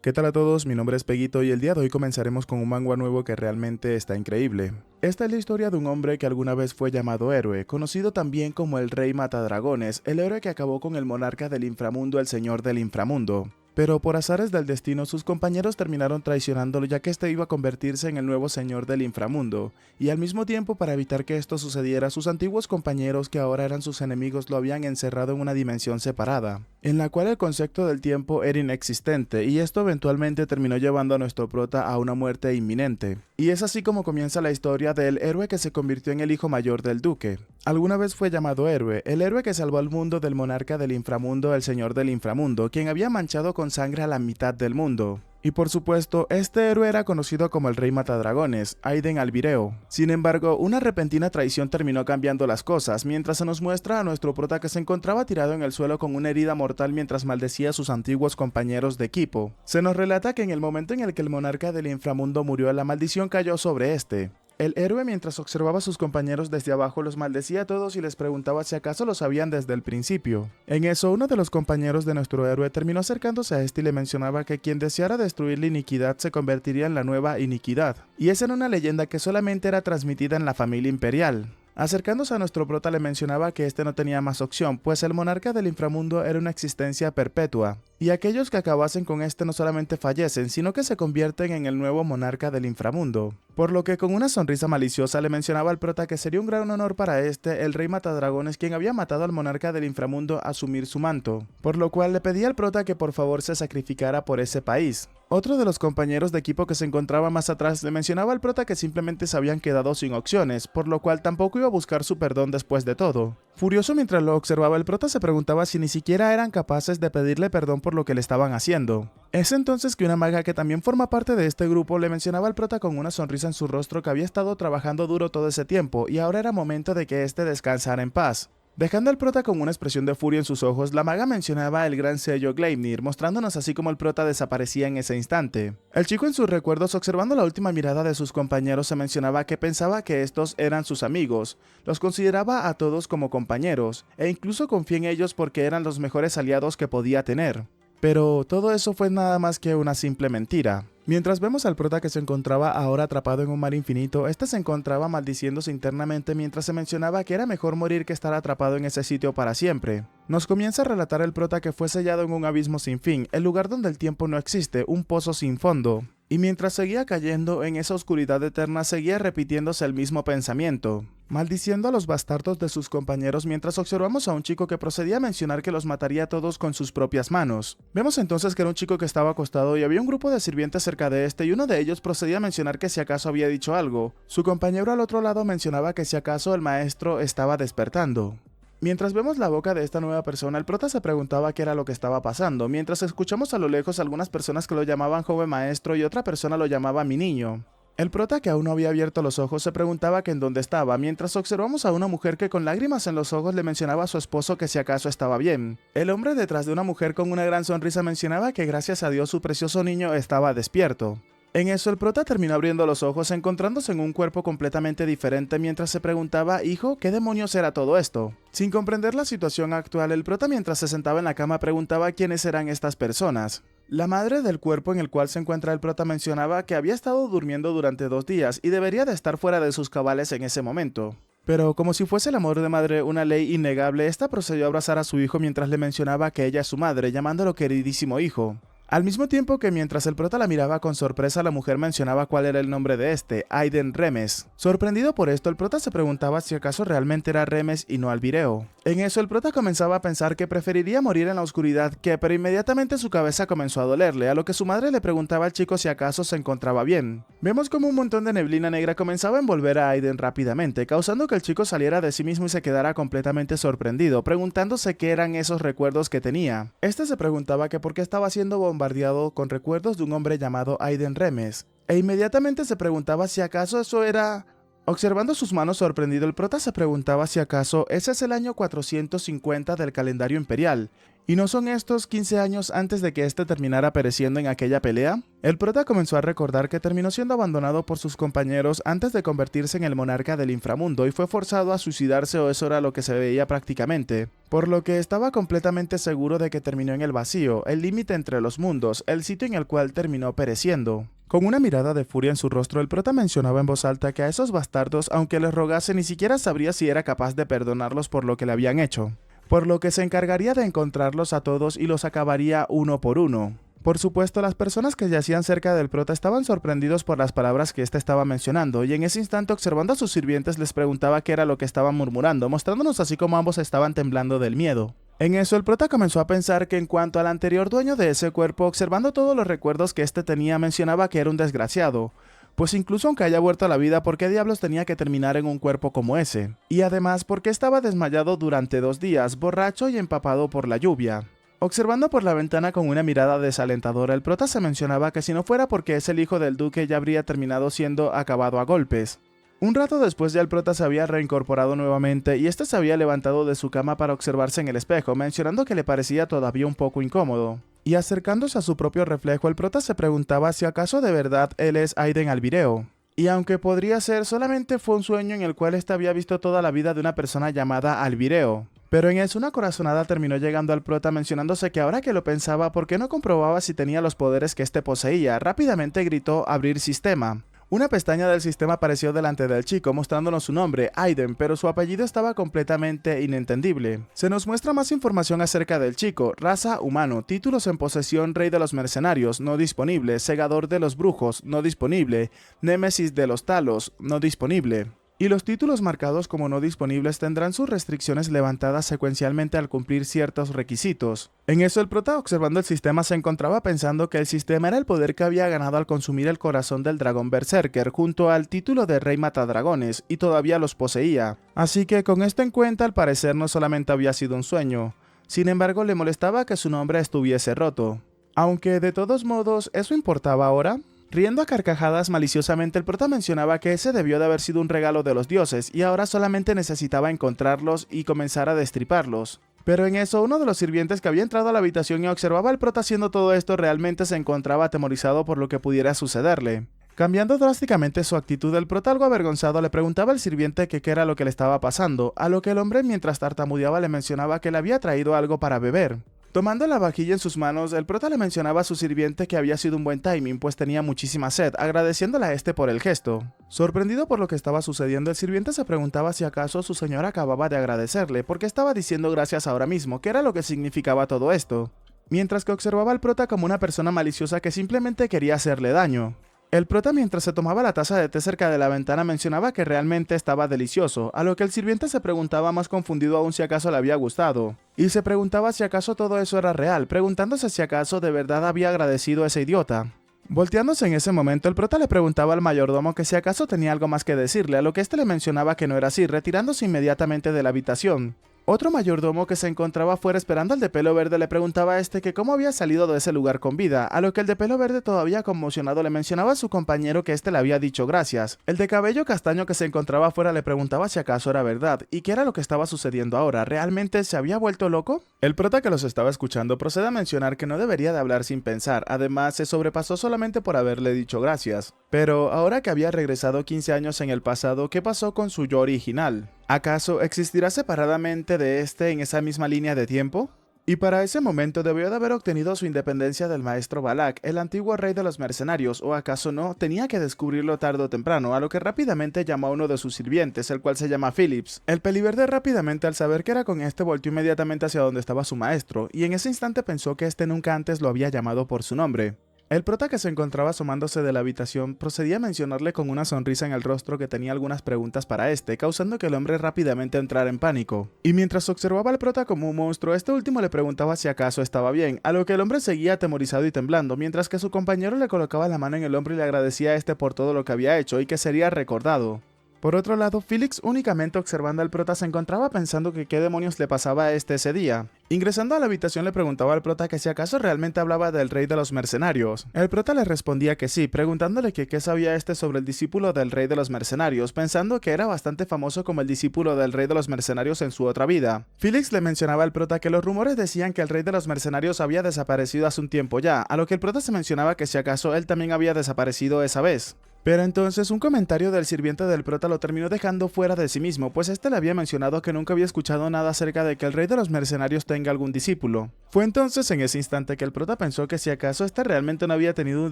¿Qué tal a todos? Mi nombre es Peguito y el día de hoy comenzaremos con un manga nuevo que realmente está increíble. Esta es la historia de un hombre que alguna vez fue llamado héroe, conocido también como el Rey Matadragones, el héroe que acabó con el monarca del inframundo, el Señor del Inframundo. Pero por azares del destino sus compañeros terminaron traicionándolo, ya que este iba a convertirse en el nuevo señor del inframundo, y al mismo tiempo, para evitar que esto sucediera, sus antiguos compañeros, que ahora eran sus enemigos, lo habían encerrado en una dimensión separada, en la cual el concepto del tiempo era inexistente, y esto eventualmente terminó llevando a nuestro prota a una muerte inminente. Y es así como comienza la historia del héroe que se convirtió en el hijo mayor del duque. Alguna vez fue llamado héroe, el héroe que salvó al mundo del monarca del inframundo, el señor del inframundo, quien había manchado con sangre a la mitad del mundo. Y por supuesto, este héroe era conocido como el Rey Matadragones, Aiden Albireo. Sin embargo, una repentina traición terminó cambiando las cosas, mientras se nos muestra a nuestro prota que se encontraba tirado en el suelo con una herida mortal mientras maldecía a sus antiguos compañeros de equipo. Se nos relata que en el momento en el que el monarca del inframundo murió, la maldición cayó sobre este. El héroe, mientras observaba a sus compañeros desde abajo, los maldecía a todos y les preguntaba si acaso lo sabían desde el principio. En eso, uno de los compañeros de nuestro héroe terminó acercándose a este y le mencionaba que quien deseara destruir la iniquidad se convertiría en la nueva iniquidad. Y esa era una leyenda que solamente era transmitida en la familia imperial. Acercándose a nuestro prota le mencionaba que este no tenía más opción, pues el monarca del inframundo era una existencia perpetua, y aquellos que acabasen con este no solamente fallecen, sino que se convierten en el nuevo monarca del inframundo. Por lo que con una sonrisa maliciosa le mencionaba al prota que sería un gran honor para este, el Rey Matadragones, quien había matado al monarca del inframundo, asumir su manto, por lo cual le pedía al prota que por favor se sacrificara por ese país. Otro de los compañeros de equipo que se encontraba más atrás le mencionaba al prota que simplemente se habían quedado sin opciones, por lo cual tampoco iba a buscar su perdón después de todo. Furioso mientras lo observaba, el prota se preguntaba si ni siquiera eran capaces de pedirle perdón por lo que le estaban haciendo. Es entonces que una maga que también forma parte de este grupo le mencionaba al prota con una sonrisa en su rostro que había estado trabajando duro todo ese tiempo y ahora era momento de que éste descansara en paz. Dejando al prota con una expresión de furia en sus ojos, la maga mencionaba el gran sello Gleipnir, mostrándonos así como el prota desaparecía en ese instante. El chico en sus recuerdos, observando la última mirada de sus compañeros, se mencionaba que pensaba que estos eran sus amigos, los consideraba a todos como compañeros, e incluso confía en ellos porque eran los mejores aliados que podía tener. Pero todo eso fue nada más que una simple mentira. Mientras vemos al prota que se encontraba ahora atrapado en un mar infinito, este se encontraba maldiciéndose internamente mientras se mencionaba que era mejor morir que estar atrapado en ese sitio para siempre. Nos comienza a relatar el prota que fue sellado en un abismo sin fin, el lugar donde el tiempo no existe, un pozo sin fondo. Y mientras seguía cayendo en esa oscuridad eterna, seguía repitiéndose el mismo pensamiento, maldiciendo a los bastardos de sus compañeros, mientras observamos a un chico que procedía a mencionar que los mataría a todos con sus propias manos. Vemos entonces que era un chico que estaba acostado y había un grupo de sirvientes cerca de este y uno de ellos procedía a mencionar que si acaso había dicho algo. Su compañero al otro lado mencionaba que si acaso el maestro estaba despertando. Mientras vemos la boca de esta nueva persona, el prota se preguntaba qué era lo que estaba pasando, mientras escuchamos a lo lejos algunas personas que lo llamaban joven maestro y otra persona lo llamaba mi niño. El prota, que aún no había abierto los ojos, se preguntaba que en dónde estaba, mientras observamos a una mujer que con lágrimas en los ojos le mencionaba a su esposo que si acaso estaba bien. El hombre detrás de una mujer con una gran sonrisa mencionaba que gracias a Dios su precioso niño estaba despierto. En eso el prota terminó abriendo los ojos, encontrándose en un cuerpo completamente diferente mientras se preguntaba, hijo, ¿qué demonios era todo esto? Sin comprender la situación actual, el prota mientras se sentaba en la cama preguntaba quiénes eran estas personas. La madre del cuerpo en el cual se encuentra el prota mencionaba que había estado durmiendo durante 2 días y debería de estar fuera de sus cabales en ese momento. Pero como si fuese el amor de madre una ley innegable, esta procedió a abrazar a su hijo mientras le mencionaba que ella es su madre, llamándolo queridísimo hijo. Al mismo tiempo que mientras el prota la miraba con sorpresa, la mujer mencionaba cuál era el nombre de este, Aiden Remes. Sorprendido por esto, el prota se preguntaba si acaso realmente era Remes y no Albireo. En eso el prota comenzaba a pensar que preferiría morir en la oscuridad pero inmediatamente su cabeza comenzó a dolerle, a lo que su madre le preguntaba al chico si acaso se encontraba bien. Vemos como un montón de neblina negra comenzaba a envolver a Aiden rápidamente, causando que el chico saliera de sí mismo y se quedara completamente sorprendido, preguntándose qué eran esos recuerdos que tenía. Este se preguntaba que por qué estaba siendo bombardeado con recuerdos de un hombre llamado Aiden Remes, e inmediatamente se preguntaba si acaso eso era... Observando sus manos sorprendido, el prota se preguntaba si acaso ese es el año 450 del calendario imperial, ¿Y no son estos 15 años antes de que este terminara pereciendo en aquella pelea? El prota comenzó a recordar que terminó siendo abandonado por sus compañeros antes de convertirse en el monarca del inframundo y fue forzado a suicidarse, o eso era lo que se veía prácticamente. Por lo que estaba completamente seguro de que terminó en el vacío, el límite entre los mundos, el sitio en el cual terminó pereciendo. Con una mirada de furia en su rostro, el prota mencionaba en voz alta que a esos bastardos, aunque les rogase, ni siquiera sabría si era capaz de perdonarlos por lo que le habían hecho, por lo que se encargaría de encontrarlos a todos y los acabaría uno por uno. Por supuesto, las personas que yacían cerca del prota estaban sorprendidos por las palabras que éste estaba mencionando, y en ese instante, observando a sus sirvientes, les preguntaba qué era lo que estaban murmurando, mostrándonos así como ambos estaban temblando del miedo. En eso, el prota comenzó a pensar que en cuanto al anterior dueño de ese cuerpo, observando todos los recuerdos que éste tenía, mencionaba que era un desgraciado. Pues incluso aunque haya vuelto a la vida, ¿por qué diablos tenía que terminar en un cuerpo como ese? Y además, ¿por qué estaba desmayado durante 2 días, borracho y empapado por la lluvia? Observando por la ventana con una mirada desalentadora, el prota se mencionaba que si no fuera porque es el hijo del duque ya habría terminado siendo acabado a golpes. Un rato después ya el prota se había reincorporado nuevamente y este se había levantado de su cama para observarse en el espejo, mencionando que le parecía todavía un poco incómodo. Y acercándose a su propio reflejo, el prota se preguntaba si acaso de verdad él es Aiden Albireo. Y aunque podría ser, solamente fue un sueño en el cual éste había visto toda la vida de una persona llamada Albireo. Pero en eso una corazonada terminó llegando al prota, mencionándose que ahora que lo pensaba, ¿por qué no comprobaba si tenía los poderes que éste poseía? Rápidamente gritó abrir sistema. Una pestaña del sistema apareció delante del chico, mostrándonos su nombre, Aiden, pero su apellido estaba completamente inentendible. Se nos muestra más información acerca del chico: raza humano, títulos en posesión, rey de los mercenarios, no disponible, segador de los brujos, no disponible, némesis de los talos, no disponible. Y los títulos marcados como no disponibles tendrán sus restricciones levantadas secuencialmente al cumplir ciertos requisitos. En eso el prota, observando el sistema, se encontraba pensando que el sistema era el poder que había ganado al consumir el corazón del dragón berserker junto al título de rey matadragones, y todavía los poseía. Así que con esto en cuenta, al parecer no solamente había sido un sueño. Sin embargo, le molestaba que su nombre estuviese roto. Aunque de todos modos, ¿eso importaba ahora? Riendo a carcajadas maliciosamente, el prota mencionaba que ese debió de haber sido un regalo de los dioses y ahora solamente necesitaba encontrarlos y comenzar a destriparlos. Pero en eso, uno de los sirvientes que había entrado a la habitación y observaba al prota haciendo todo esto realmente se encontraba atemorizado por lo que pudiera sucederle. Cambiando drásticamente su actitud, el prota, algo avergonzado, le preguntaba al sirviente que qué era lo que le estaba pasando, a lo que el hombre, mientras tartamudeaba, le mencionaba que le había traído algo para beber. Tomando la vajilla en sus manos, el prota le mencionaba a su sirviente que había sido un buen timing, pues tenía muchísima sed, agradeciéndole a este por el gesto. Sorprendido por lo que estaba sucediendo, el sirviente se preguntaba si acaso su señora acababa de agradecerle, porque estaba diciendo gracias ahora mismo, que era lo que significaba todo esto, mientras que observaba al prota como una persona maliciosa que simplemente quería hacerle daño. El prota, mientras se tomaba la taza de té cerca de la ventana, mencionaba que realmente estaba delicioso, a lo que el sirviente se preguntaba, más confundido aún, si acaso le había gustado. Y se preguntaba si acaso todo eso era real, preguntándose si acaso de verdad había agradecido a ese idiota. Volteándose en ese momento, el prota le preguntaba al mayordomo que si acaso tenía algo más que decirle, a lo que éste le mencionaba que no era así, retirándose inmediatamente de la habitación. Otro mayordomo que se encontraba afuera esperando al de pelo verde le preguntaba a este que cómo había salido de ese lugar con vida, a lo que el de pelo verde, todavía conmocionado, le mencionaba a su compañero que este le había dicho gracias. El de cabello castaño que se encontraba afuera le preguntaba si acaso era verdad, y qué era lo que estaba sucediendo ahora, ¿realmente se había vuelto loco? El prota, que los estaba escuchando, procede a mencionar que no debería de hablar sin pensar, además se sobrepasó solamente por haberle dicho gracias. Pero ahora que había regresado 15 años en el pasado, ¿qué pasó con su yo original? ¿Acaso existirá separadamente de este en esa misma línea de tiempo? Y para ese momento debió de haber obtenido su independencia del maestro Balak, el antiguo rey de los mercenarios, o acaso no, tenía que descubrirlo tarde o temprano, a lo que rápidamente llamó a uno de sus sirvientes, el cual se llama Phillips. El peliverde rápidamente, al saber que era con este, volteó inmediatamente hacia donde estaba su maestro, y en ese instante pensó que este nunca antes lo había llamado por su nombre. El prota, que se encontraba asomándose de la habitación, procedía a mencionarle con una sonrisa en el rostro que tenía algunas preguntas para este, causando que el hombre rápidamente entrara en pánico. Y mientras observaba al prota como un monstruo, este último le preguntaba si acaso estaba bien, a lo que el hombre seguía atemorizado y temblando, mientras que su compañero le colocaba la mano en el hombro y le agradecía a este por todo lo que había hecho y que sería recordado. Por otro lado, Felix, únicamente observando al prota, se encontraba pensando que qué demonios le pasaba a este ese día. Ingresando a la habitación le preguntaba al prota que si acaso realmente hablaba del rey de los mercenarios. El prota le respondía que sí, preguntándole que qué sabía este sobre el discípulo del rey de los mercenarios, pensando que era bastante famoso como el discípulo del rey de los mercenarios en su otra vida. Felix le mencionaba al prota que los rumores decían que el rey de los mercenarios había desaparecido hace un tiempo ya, a lo que el prota se mencionaba que si acaso él también había desaparecido esa vez. Pero entonces un comentario del sirviente del prota lo terminó dejando fuera de sí mismo, pues este le había mencionado que nunca había escuchado nada acerca de que el rey de los mercenarios tenga algún discípulo. Fue entonces en ese instante que el prota pensó que si acaso este realmente no había tenido un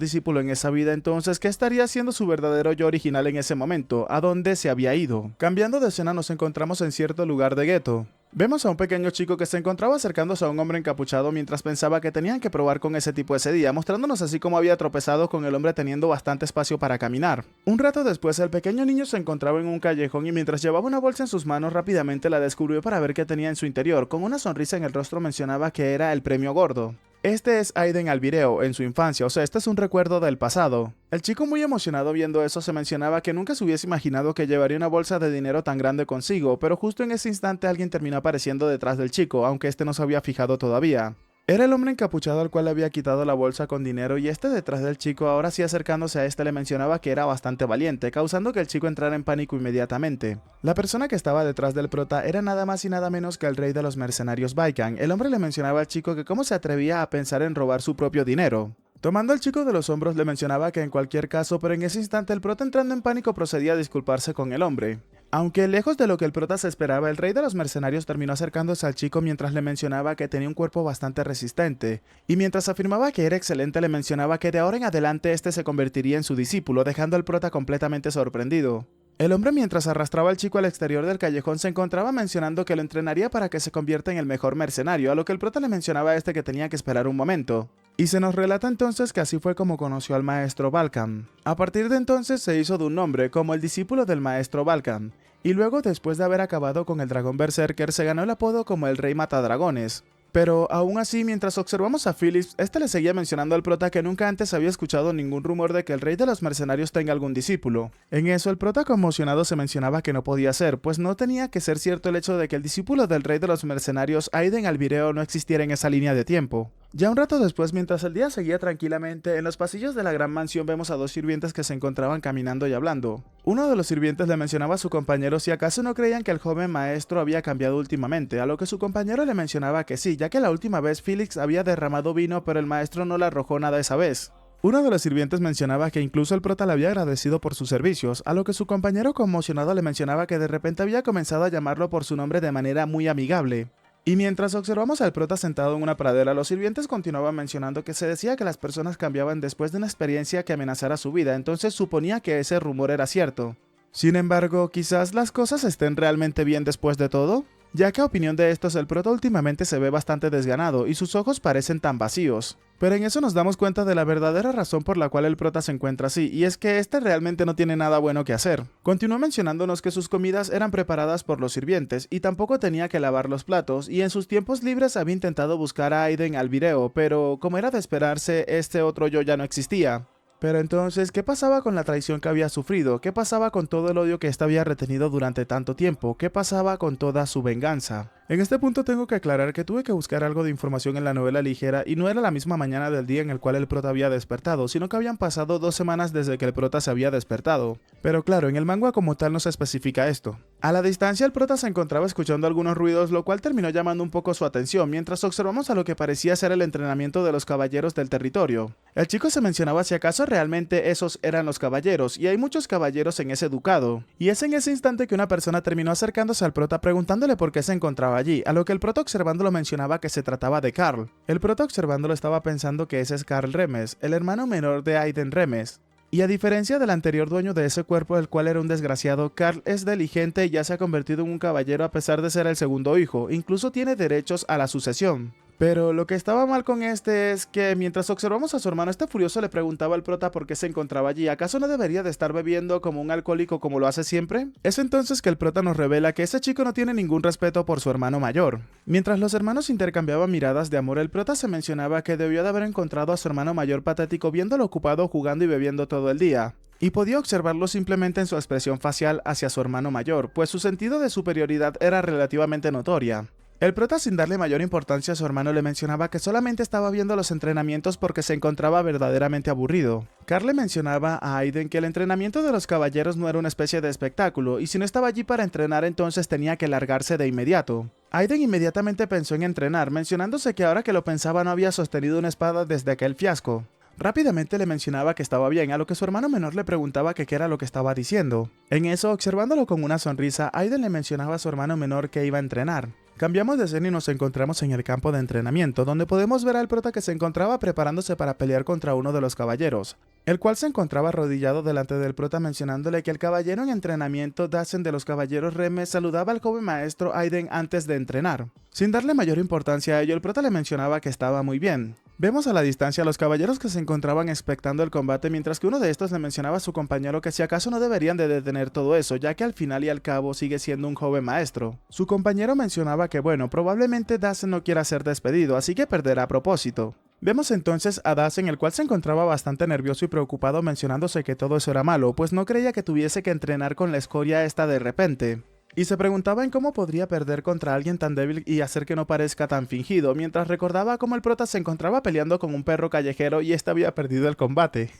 discípulo en esa vida, entonces ¿qué estaría haciendo su verdadero yo original en ese momento? ¿A dónde se había ido? Cambiando de escena nos encontramos en cierto lugar de gueto. Vemos a un pequeño chico que se encontraba acercándose a un hombre encapuchado mientras pensaba que tenían que probar con ese tipo ese día, mostrándonos así cómo había tropezado con el hombre teniendo bastante espacio para caminar. Un rato después, el pequeño niño se encontraba en un callejón y mientras llevaba una bolsa en sus manos rápidamente la descubrió para ver qué tenía en su interior. Con una sonrisa en el rostro mencionaba que era el premio gordo. Este es Aiden Albireo en su infancia, o sea, este es un recuerdo del pasado. El chico, muy emocionado viendo eso, se mencionaba que nunca se hubiese imaginado que llevaría una bolsa de dinero tan grande consigo, pero justo en ese instante alguien terminó apareciendo detrás del chico, aunque este no se había fijado todavía. Era el hombre encapuchado al cual le había quitado la bolsa con dinero y este detrás del chico, ahora sí acercándose a este, le mencionaba que era bastante valiente, causando que el chico entrara en pánico inmediatamente. La persona que estaba detrás del prota era nada más y nada menos que el rey de los mercenarios Baikan. El hombre le mencionaba al chico que cómo se atrevía a pensar en robar su propio dinero. Tomando al chico de los hombros le mencionaba que en cualquier caso, pero en ese instante el prota, entrando en pánico, procedía a disculparse con el hombre. Aunque lejos de lo que el prota se esperaba, el rey de los mercenarios terminó acercándose al chico mientras le mencionaba que tenía un cuerpo bastante resistente, y mientras afirmaba que era excelente le mencionaba que de ahora en adelante este se convertiría en su discípulo, dejando al prota completamente sorprendido. El hombre, mientras arrastraba al chico al exterior del callejón, se encontraba mencionando que lo entrenaría para que se convierta en el mejor mercenario, a lo que el prota le mencionaba a este que tenía que esperar un momento. Y se nos relata entonces que así fue como conoció al maestro Balkan. A partir de entonces se hizo de un nombre como el discípulo del maestro Balkan, y luego, después de haber acabado con el dragón berserker, se ganó el apodo como el rey matadragones. Pero aún así, mientras observamos a Phillips, este le seguía mencionando al prota que nunca antes había escuchado ningún rumor de que el rey de los mercenarios tenga algún discípulo. En eso, el prota conmocionado se mencionaba que no podía ser, pues no tenía que ser cierto el hecho de que el discípulo del rey de los mercenarios, Aiden Albireo, no existiera en esa línea de tiempo. Ya un rato después, mientras el día seguía tranquilamente, en los pasillos de la gran mansión vemos a dos sirvientes que se encontraban caminando y hablando. Uno de los sirvientes le mencionaba a su compañero si acaso no creían que el joven maestro había cambiado últimamente, a lo que su compañero le mencionaba que sí, ya que la última vez Felix había derramado vino, pero el maestro no le arrojó nada esa vez. Uno de los sirvientes mencionaba que incluso el prota le había agradecido por sus servicios, a lo que su compañero conmocionado le mencionaba que de repente había comenzado a llamarlo por su nombre de manera muy amigable. Y mientras observamos al prota sentado en una pradera, los sirvientes continuaban mencionando que se decía que las personas cambiaban después de una experiencia que amenazara su vida, entonces suponía que ese rumor era cierto. Sin embargo, quizás las cosas estén realmente bien después de todo, ya que a opinión de estos el prota últimamente se ve bastante desganado y sus ojos parecen tan vacíos. Pero en eso nos damos cuenta de la verdadera razón por la cual el prota se encuentra así, y es que este realmente no tiene nada bueno que hacer. Continuó mencionándonos que sus comidas eran preparadas por los sirvientes, y tampoco tenía que lavar los platos, y en sus tiempos libres había intentado buscar a Aiden Albireo, pero como era de esperarse, este otro yo ya no existía. Pero entonces, ¿qué pasaba con la traición que había sufrido? ¿Qué pasaba con todo el odio que éste había retenido durante tanto tiempo? ¿Qué pasaba con toda su venganza? En este punto tengo que aclarar que tuve que buscar algo de información en la novela ligera y no era la misma mañana del día en el cual el prota había despertado, sino que habían pasado 2 semanas desde que el prota se había despertado. Pero claro, en el manga como tal no se especifica esto. A la distancia el prota se encontraba escuchando algunos ruidos, lo cual terminó llamando un poco su atención mientras observamos a lo que parecía ser el entrenamiento de los caballeros del territorio. El chico se mencionaba si acaso realmente esos eran los caballeros, y hay muchos caballeros en ese ducado. Y es en ese instante que una persona terminó acercándose al prota preguntándole por qué se encontraba allí, a lo que el prota observándolo mencionaba que se trataba de Carl. El prota observándolo estaba pensando que ese es Carl Remes, el hermano menor de Aiden Remes. Y a diferencia del anterior dueño de ese cuerpo, el cual era un desgraciado, Carl es diligente y ya se ha convertido en un caballero a pesar de ser el segundo hijo, incluso tiene derechos a la sucesión. Pero lo que estaba mal con este es que mientras observamos a su hermano, este furioso le preguntaba al prota por qué se encontraba allí. ¿Acaso no debería de estar bebiendo como un alcohólico como lo hace siempre? Es entonces que el prota nos revela que ese chico no tiene ningún respeto por su hermano mayor. Mientras los hermanos intercambiaban miradas de amor, el prota se mencionaba que debió de haber encontrado a su hermano mayor patético viéndolo ocupado jugando y bebiendo todo el día. y podía observarlo simplemente en su expresión facial hacia su hermano mayor, pues su sentido de superioridad era relativamente notoria. El prota, sin darle mayor importancia a su hermano, le mencionaba que solamente estaba viendo los entrenamientos porque se encontraba verdaderamente aburrido. Carl le mencionaba a Aiden que el entrenamiento de los caballeros no era una especie de espectáculo, y si no estaba allí para entrenar entonces tenía que largarse de inmediato. Aiden inmediatamente pensó en entrenar, mencionándose que ahora que lo pensaba no había sostenido una espada desde aquel fiasco. Rápidamente le mencionaba que estaba bien, a lo que su hermano menor le preguntaba que qué era lo que estaba diciendo. En eso, observándolo con una sonrisa, Aiden le mencionaba a su hermano menor que iba a entrenar. Cambiamos de escena y nos encontramos en el campo de entrenamiento, donde podemos ver al prota que se encontraba preparándose para pelear contra uno de los caballeros, el cual se encontraba arrodillado delante del prota mencionándole que el caballero en entrenamiento Dazen de los caballeros Remes saludaba al joven maestro Aiden antes de entrenar. Sin darle mayor importancia a ello, el prota le mencionaba que estaba muy bien. Vemos a la distancia a los caballeros que se encontraban expectando el combate, mientras que uno de estos le mencionaba a su compañero que si acaso no deberían de detener todo eso, ya que al final y al cabo sigue siendo un joven maestro. Su compañero mencionaba que bueno, probablemente Dazen no quiera ser despedido, así que perderá a propósito. Vemos entonces a Dazen, el cual se encontraba bastante nervioso y preocupado, mencionándose que todo eso era malo, pues no creía que tuviese que entrenar con la escoria esta de repente. Y se preguntaba en cómo podría perder contra alguien tan débil y hacer que no parezca tan fingido, mientras recordaba cómo el prota se encontraba peleando con un perro callejero y este había perdido el combate.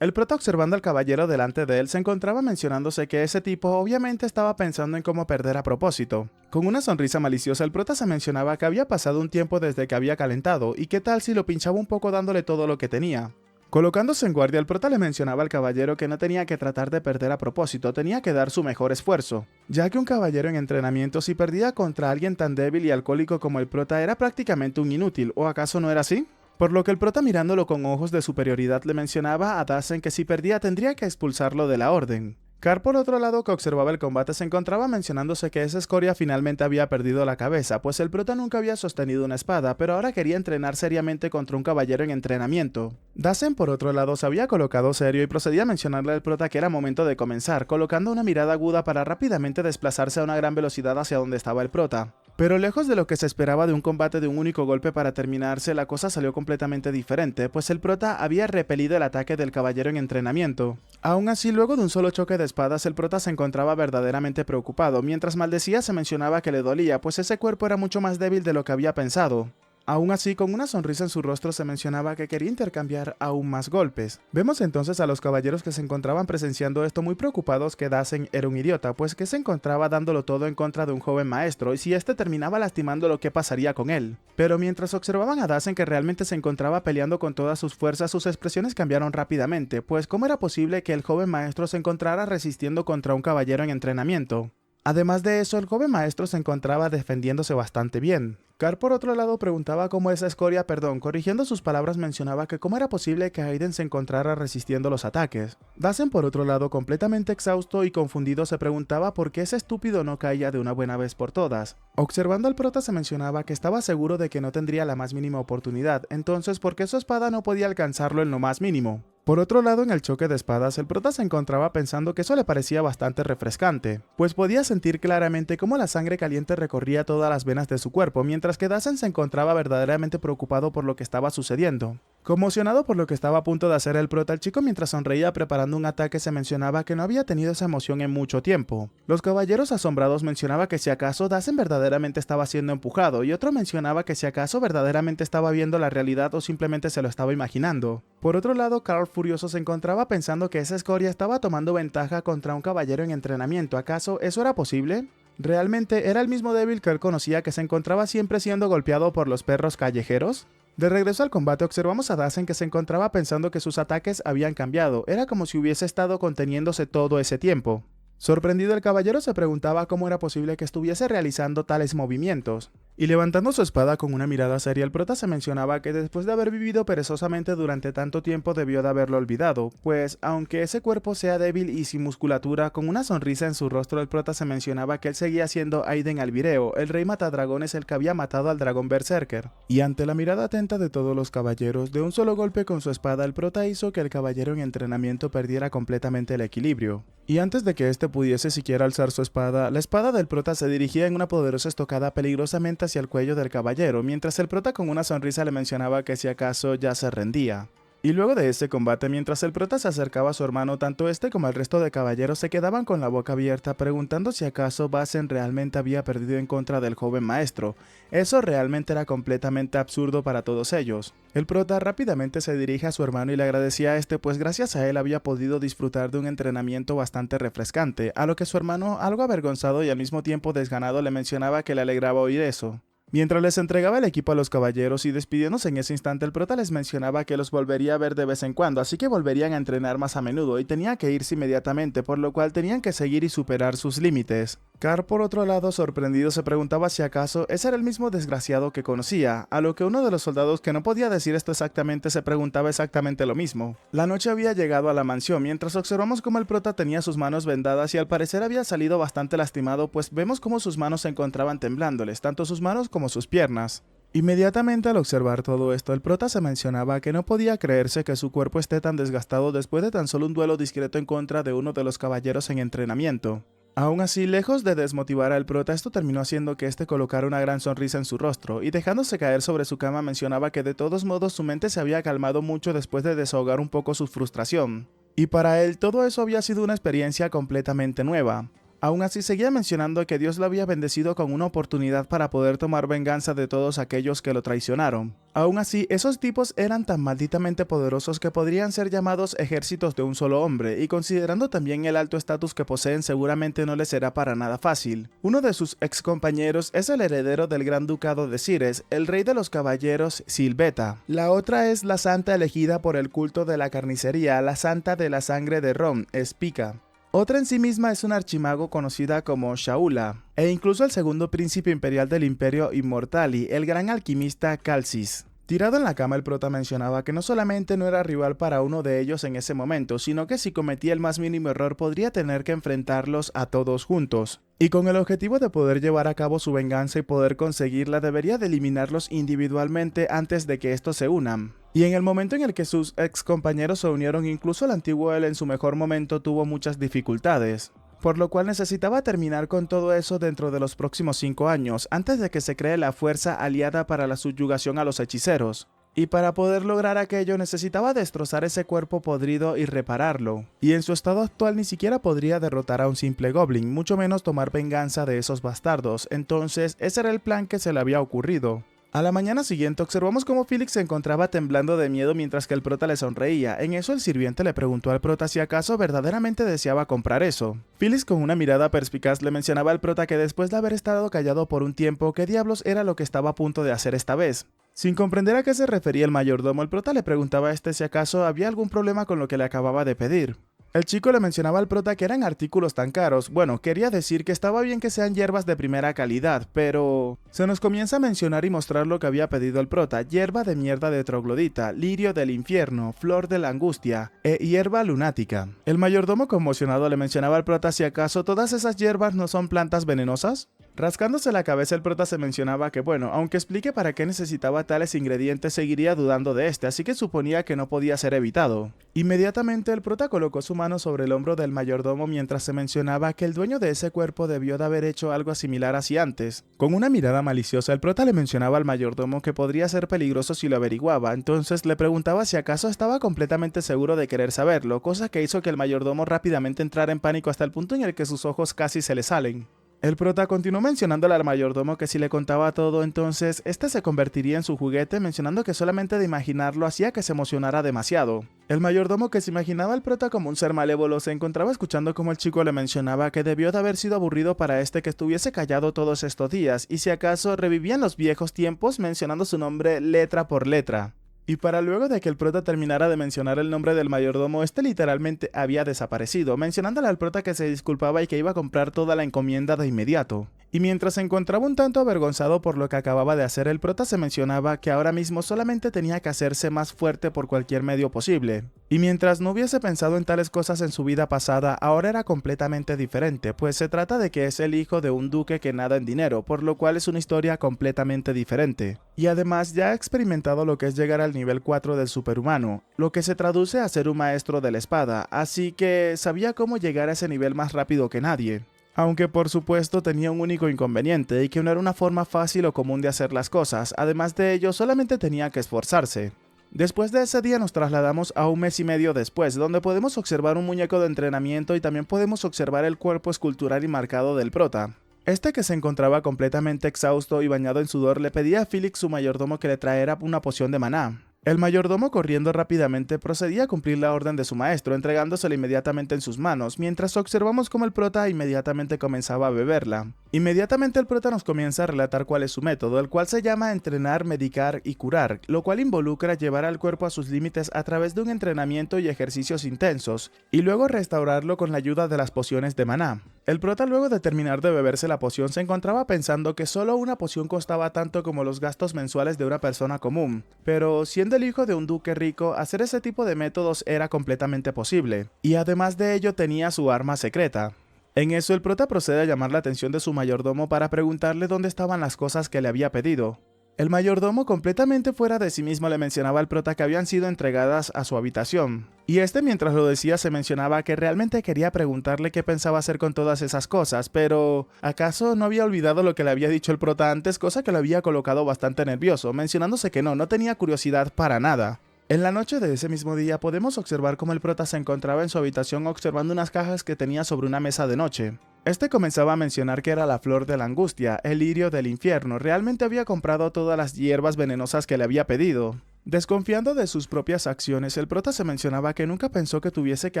El prota, observando al caballero delante de él, se encontraba mencionándose que ese tipo obviamente estaba pensando en cómo perder a propósito. Con una sonrisa maliciosa, el prota se mencionaba que había pasado un tiempo desde que había calentado, y qué tal si lo pinchaba un poco dándole todo lo que tenía. Colocándose en guardia, el prota le mencionaba al caballero que no tenía que tratar de perder a propósito, tenía que dar su mejor esfuerzo, ya que un caballero en entrenamiento si perdía contra alguien tan débil y alcohólico como el prota era prácticamente un inútil, ¿o acaso no era así? Por lo que el prota, mirándolo con ojos de superioridad, le mencionaba a Dazen que si perdía tendría que expulsarlo de la orden. Carl, por otro lado, que observaba el combate, se encontraba mencionándose que esa escoria finalmente había perdido la cabeza, pues el prota nunca había sostenido una espada, pero ahora quería entrenar seriamente contra un caballero en entrenamiento. Dazen, por otro lado, se había colocado serio y procedía a mencionarle al prota que era momento de comenzar, colocando una mirada aguda para rápidamente desplazarse a una gran velocidad hacia donde estaba el prota. Pero lejos de lo que se esperaba de un combate de un único golpe para terminarse, la cosa salió completamente diferente, pues el prota había repelido el ataque del caballero en entrenamiento. Aún así, luego de un solo choque de espadas, el prota se encontraba verdaderamente preocupado. Mientras maldecía, se mencionaba que le dolía, pues ese cuerpo era mucho más débil de lo que había pensado. Aún así, con una sonrisa en su rostro, se mencionaba que quería intercambiar aún más golpes. Vemos entonces a los caballeros que se encontraban presenciando esto muy preocupados que Dazen era un idiota, pues que se encontraba dándolo todo en contra de un joven maestro, y si este terminaba lastimándolo, ¿qué pasaría con él? Pero mientras observaban a Dazen que realmente se encontraba peleando con todas sus fuerzas, sus expresiones cambiaron rápidamente, pues ¿cómo era posible que el joven maestro se encontrara resistiendo contra un caballero en entrenamiento? Además de eso, el joven maestro se encontraba defendiéndose bastante bien. Carl, por otro lado, preguntaba cómo esa escoria, corrigiendo sus palabras, mencionaba que cómo era posible que Aiden se encontrara resistiendo los ataques. Dazen, por otro lado, completamente exhausto y confundido, se preguntaba por qué ese estúpido no caía de una buena vez por todas. Observando al prota, se mencionaba que estaba seguro de que no tendría la más mínima oportunidad, entonces ¿por qué su espada no podía alcanzarlo en lo más mínimo? Por otro lado, en el choque de espadas, el prota se encontraba pensando que eso le parecía bastante refrescante, pues podía sentir claramente cómo la sangre caliente recorría todas las venas de su cuerpo, mientras que Dazen se encontraba verdaderamente preocupado por lo que estaba sucediendo. Conmocionado por lo que estaba a punto de hacer el prota, el chico mientras sonreía preparando un ataque se mencionaba que no había tenido esa emoción en mucho tiempo. Los caballeros asombrados mencionaba que si acaso Dazen verdaderamente estaba siendo empujado, y otro mencionaba que si acaso verdaderamente estaba viendo la realidad o simplemente se lo estaba imaginando. Por otro lado, Carl, furioso, se encontraba pensando que esa escoria estaba tomando ventaja contra un caballero en entrenamiento. ¿Acaso eso era posible? ¿Realmente era el mismo débil que él conocía que se encontraba siempre siendo golpeado por los perros callejeros? De regreso al combate, observamos a Dazen que se encontraba pensando que sus ataques habían cambiado, era como si hubiese estado conteniéndose todo ese tiempo. Sorprendido, el caballero se preguntaba cómo era posible que estuviese realizando tales movimientos. Y levantando su espada con una mirada seria, el prota se mencionaba que después de haber vivido perezosamente durante tanto tiempo debió de haberlo olvidado, pues aunque ese cuerpo sea débil y sin musculatura, con una sonrisa en su rostro el prota se mencionaba que él seguía siendo Aiden Albireo, el rey matadragones, el que había matado al dragón berserker. Y ante la mirada atenta de todos los caballeros, de un solo golpe con su espada el prota hizo que el caballero en entrenamiento perdiera completamente el equilibrio. Y antes de que este pudiese siquiera alzar su espada, la espada del prota se dirigía en una poderosa estocada peligrosamente hacia el cuello del caballero, mientras el prota con una sonrisa le mencionaba que si acaso ya se rendía. Y luego de ese combate, mientras el prota se acercaba a su hermano, tanto este como el resto de caballeros se quedaban con la boca abierta preguntando si acaso Bazen realmente había perdido en contra del joven maestro. Eso realmente era completamente absurdo para todos ellos. El prota rápidamente se dirige a su hermano y le agradecía a este, pues gracias a él había podido disfrutar de un entrenamiento bastante refrescante, a lo que su hermano, algo avergonzado y al mismo tiempo desganado, le mencionaba que le alegraba oír eso. Mientras les entregaba el equipo a los caballeros y despidiéndose en ese instante, el prota les mencionaba que los volvería a ver de vez en cuando, así que volverían a entrenar más a menudo y tenía que irse inmediatamente, por lo cual tenían que seguir y superar sus límites. Car, por otro lado, sorprendido, se preguntaba si acaso ese era el mismo desgraciado que conocía, a lo que uno de los soldados, que no podía decir esto exactamente, se preguntaba exactamente lo mismo. La noche había llegado a la mansión, mientras observamos cómo el prota tenía sus manos vendadas y al parecer había salido bastante lastimado, pues vemos cómo sus manos se encontraban temblándoles, tanto sus manos como sus piernas. Inmediatamente al observar todo esto, el prota se mencionaba que no podía creerse que su cuerpo esté tan desgastado después de tan solo un duelo discreto en contra de uno de los caballeros en entrenamiento. Aún así, lejos de desmotivar al prota, esto terminó haciendo que este colocara una gran sonrisa en su rostro, y dejándose caer sobre su cama mencionaba que de todos modos su mente se había calmado mucho después de desahogar un poco su frustración. Y para él todo eso había sido una experiencia completamente nueva. Aún así seguía mencionando que Dios lo había bendecido con una oportunidad para poder tomar venganza de todos aquellos que lo traicionaron. Aún así, esos tipos eran tan malditamente poderosos que podrían ser llamados ejércitos de un solo hombre, y considerando también el alto estatus que poseen, seguramente no les será para nada fácil. Uno de sus ex compañeros es el heredero del gran ducado de Cires, el rey de los caballeros Silveta. La otra es la santa elegida por el culto de la carnicería, la santa de la sangre de Rom, Spica. Otra en sí misma es un archimago conocida como Shaula, e incluso el segundo príncipe imperial del Imperio Immortali, el gran alquimista Calcis. Tirado en la cama, el prota mencionaba que no solamente no era rival para uno de ellos en ese momento, sino que si cometía el más mínimo error podría tener que enfrentarlos a todos juntos. Y con el objetivo de poder llevar a cabo su venganza y poder conseguirla, debería de eliminarlos individualmente antes de que estos se unan. Y en el momento en el que sus ex compañeros se unieron, incluso el antiguo él en su mejor momento tuvo muchas dificultades, por lo cual necesitaba terminar con todo eso dentro de los próximos 5 años, antes de que se cree la fuerza aliada para la subyugación a los hechiceros. Y para poder lograr aquello necesitaba destrozar ese cuerpo podrido y repararlo. Y en su estado actual ni siquiera podría derrotar a un simple goblin, mucho menos tomar venganza de esos bastardos, entonces ese era el plan que se le había ocurrido. A la mañana siguiente observamos cómo Felix se encontraba temblando de miedo mientras que el prota le sonreía. En eso el sirviente le preguntó al prota si acaso verdaderamente deseaba comprar eso. Felix con una mirada perspicaz le mencionaba al prota que después de haber estado callado por un tiempo, ¿qué diablos era lo que estaba a punto de hacer esta vez? Sin comprender a qué se refería el mayordomo, el prota le preguntaba a este si acaso había algún problema con lo que le acababa de pedir. El chico le mencionaba al prota que eran artículos tan caros. Bueno, quería decir que estaba bien que sean hierbas de primera calidad, pero se nos comienza a mencionar y mostrar lo que había pedido el prota: hierba de mierda de troglodita, lirio del infierno, flor de la angustia e hierba lunática. El mayordomo conmocionado le mencionaba al prota si acaso todas esas hierbas no son plantas venenosas. Rascándose la cabeza, el prota se mencionaba que bueno, aunque explique para qué necesitaba tales ingredientes, seguiría dudando de este, así que suponía que no podía ser evitado. Inmediatamente el prota colocó su mano sobre el hombro del mayordomo mientras se mencionaba que el dueño de ese cuerpo debió de haber hecho algo similar así antes. Con una mirada maliciosa, el prota le mencionaba al mayordomo que podría ser peligroso si lo averiguaba, entonces le preguntaba si acaso estaba completamente seguro de querer saberlo, cosa que hizo que el mayordomo rápidamente entrara en pánico hasta el punto en el que sus ojos casi se le salen. El prota continuó mencionándole al mayordomo que si le contaba todo, entonces este se convertiría en su juguete, mencionando que solamente de imaginarlo hacía que se emocionara demasiado. El mayordomo, que se imaginaba al prota como un ser malévolo, se encontraba escuchando como el chico le mencionaba que debió de haber sido aburrido para este que estuviese callado todos estos días, y si acaso revivían los viejos tiempos mencionando su nombre letra por letra. Y para luego de que el prota terminara de mencionar el nombre del mayordomo, este literalmente había desaparecido, mencionándole al prota que se disculpaba y que iba a comprar toda la encomienda de inmediato. Y mientras se encontraba un tanto avergonzado por lo que acababa de hacer, el prota se mencionaba que ahora mismo solamente tenía que hacerse más fuerte por cualquier medio posible. Y mientras no hubiese pensado en tales cosas en su vida pasada, ahora era completamente diferente, pues se trata de que es el hijo de un duque que nada en dinero, por lo cual es una historia completamente diferente. Y además ya ha experimentado lo que es llegar al nivel 4 del superhumano, lo que se traduce a ser un maestro de la espada, así que sabía cómo llegar a ese nivel más rápido que nadie. Aunque por supuesto tenía un único inconveniente, y que no era una forma fácil o común de hacer las cosas. Además de ello, solamente tenía que esforzarse. Después de ese día nos trasladamos a un mes y medio después, donde podemos observar un muñeco de entrenamiento y también podemos observar el cuerpo escultural y marcado del prota. Este, que se encontraba completamente exhausto y bañado en sudor, le pedía a Felix, su mayordomo, que le traera una poción de maná. El mayordomo, corriendo rápidamente, procedía a cumplir la orden de su maestro, entregándosela inmediatamente en sus manos, mientras observamos cómo el prota inmediatamente comenzaba a beberla. Inmediatamente el prota nos comienza a relatar cuál es su método, el cual se llama entrenar, medicar y curar, lo cual involucra llevar al cuerpo a sus límites a través de un entrenamiento y ejercicios intensos, y luego restaurarlo con la ayuda de las pociones de maná. El prota, luego de terminar de beberse la poción, se encontraba pensando que solo una poción costaba tanto como los gastos mensuales de una persona común, pero siendo el hijo de un duque rico, hacer ese tipo de métodos era completamente posible, y además de ello tenía su arma secreta. En eso el prota procede a llamar la atención de su mayordomo para preguntarle dónde estaban las cosas que le había pedido. El mayordomo, completamente fuera de sí mismo, le mencionaba al prota que habían sido entregadas a su habitación. Y este, mientras lo decía, se mencionaba que realmente quería preguntarle qué pensaba hacer con todas esas cosas, pero ¿acaso no había olvidado lo que le había dicho el prota antes? Cosa que lo había colocado bastante nervioso, mencionándose que no tenía curiosidad para nada. En la noche de ese mismo día podemos observar cómo el prota se encontraba en su habitación observando unas cajas que tenía sobre una mesa de noche. Este comenzaba a mencionar que era la flor de la angustia, el lirio del infierno. Realmente había comprado todas las hierbas venenosas que le había pedido. Desconfiando de sus propias acciones, el prota se mencionaba que nunca pensó que tuviese que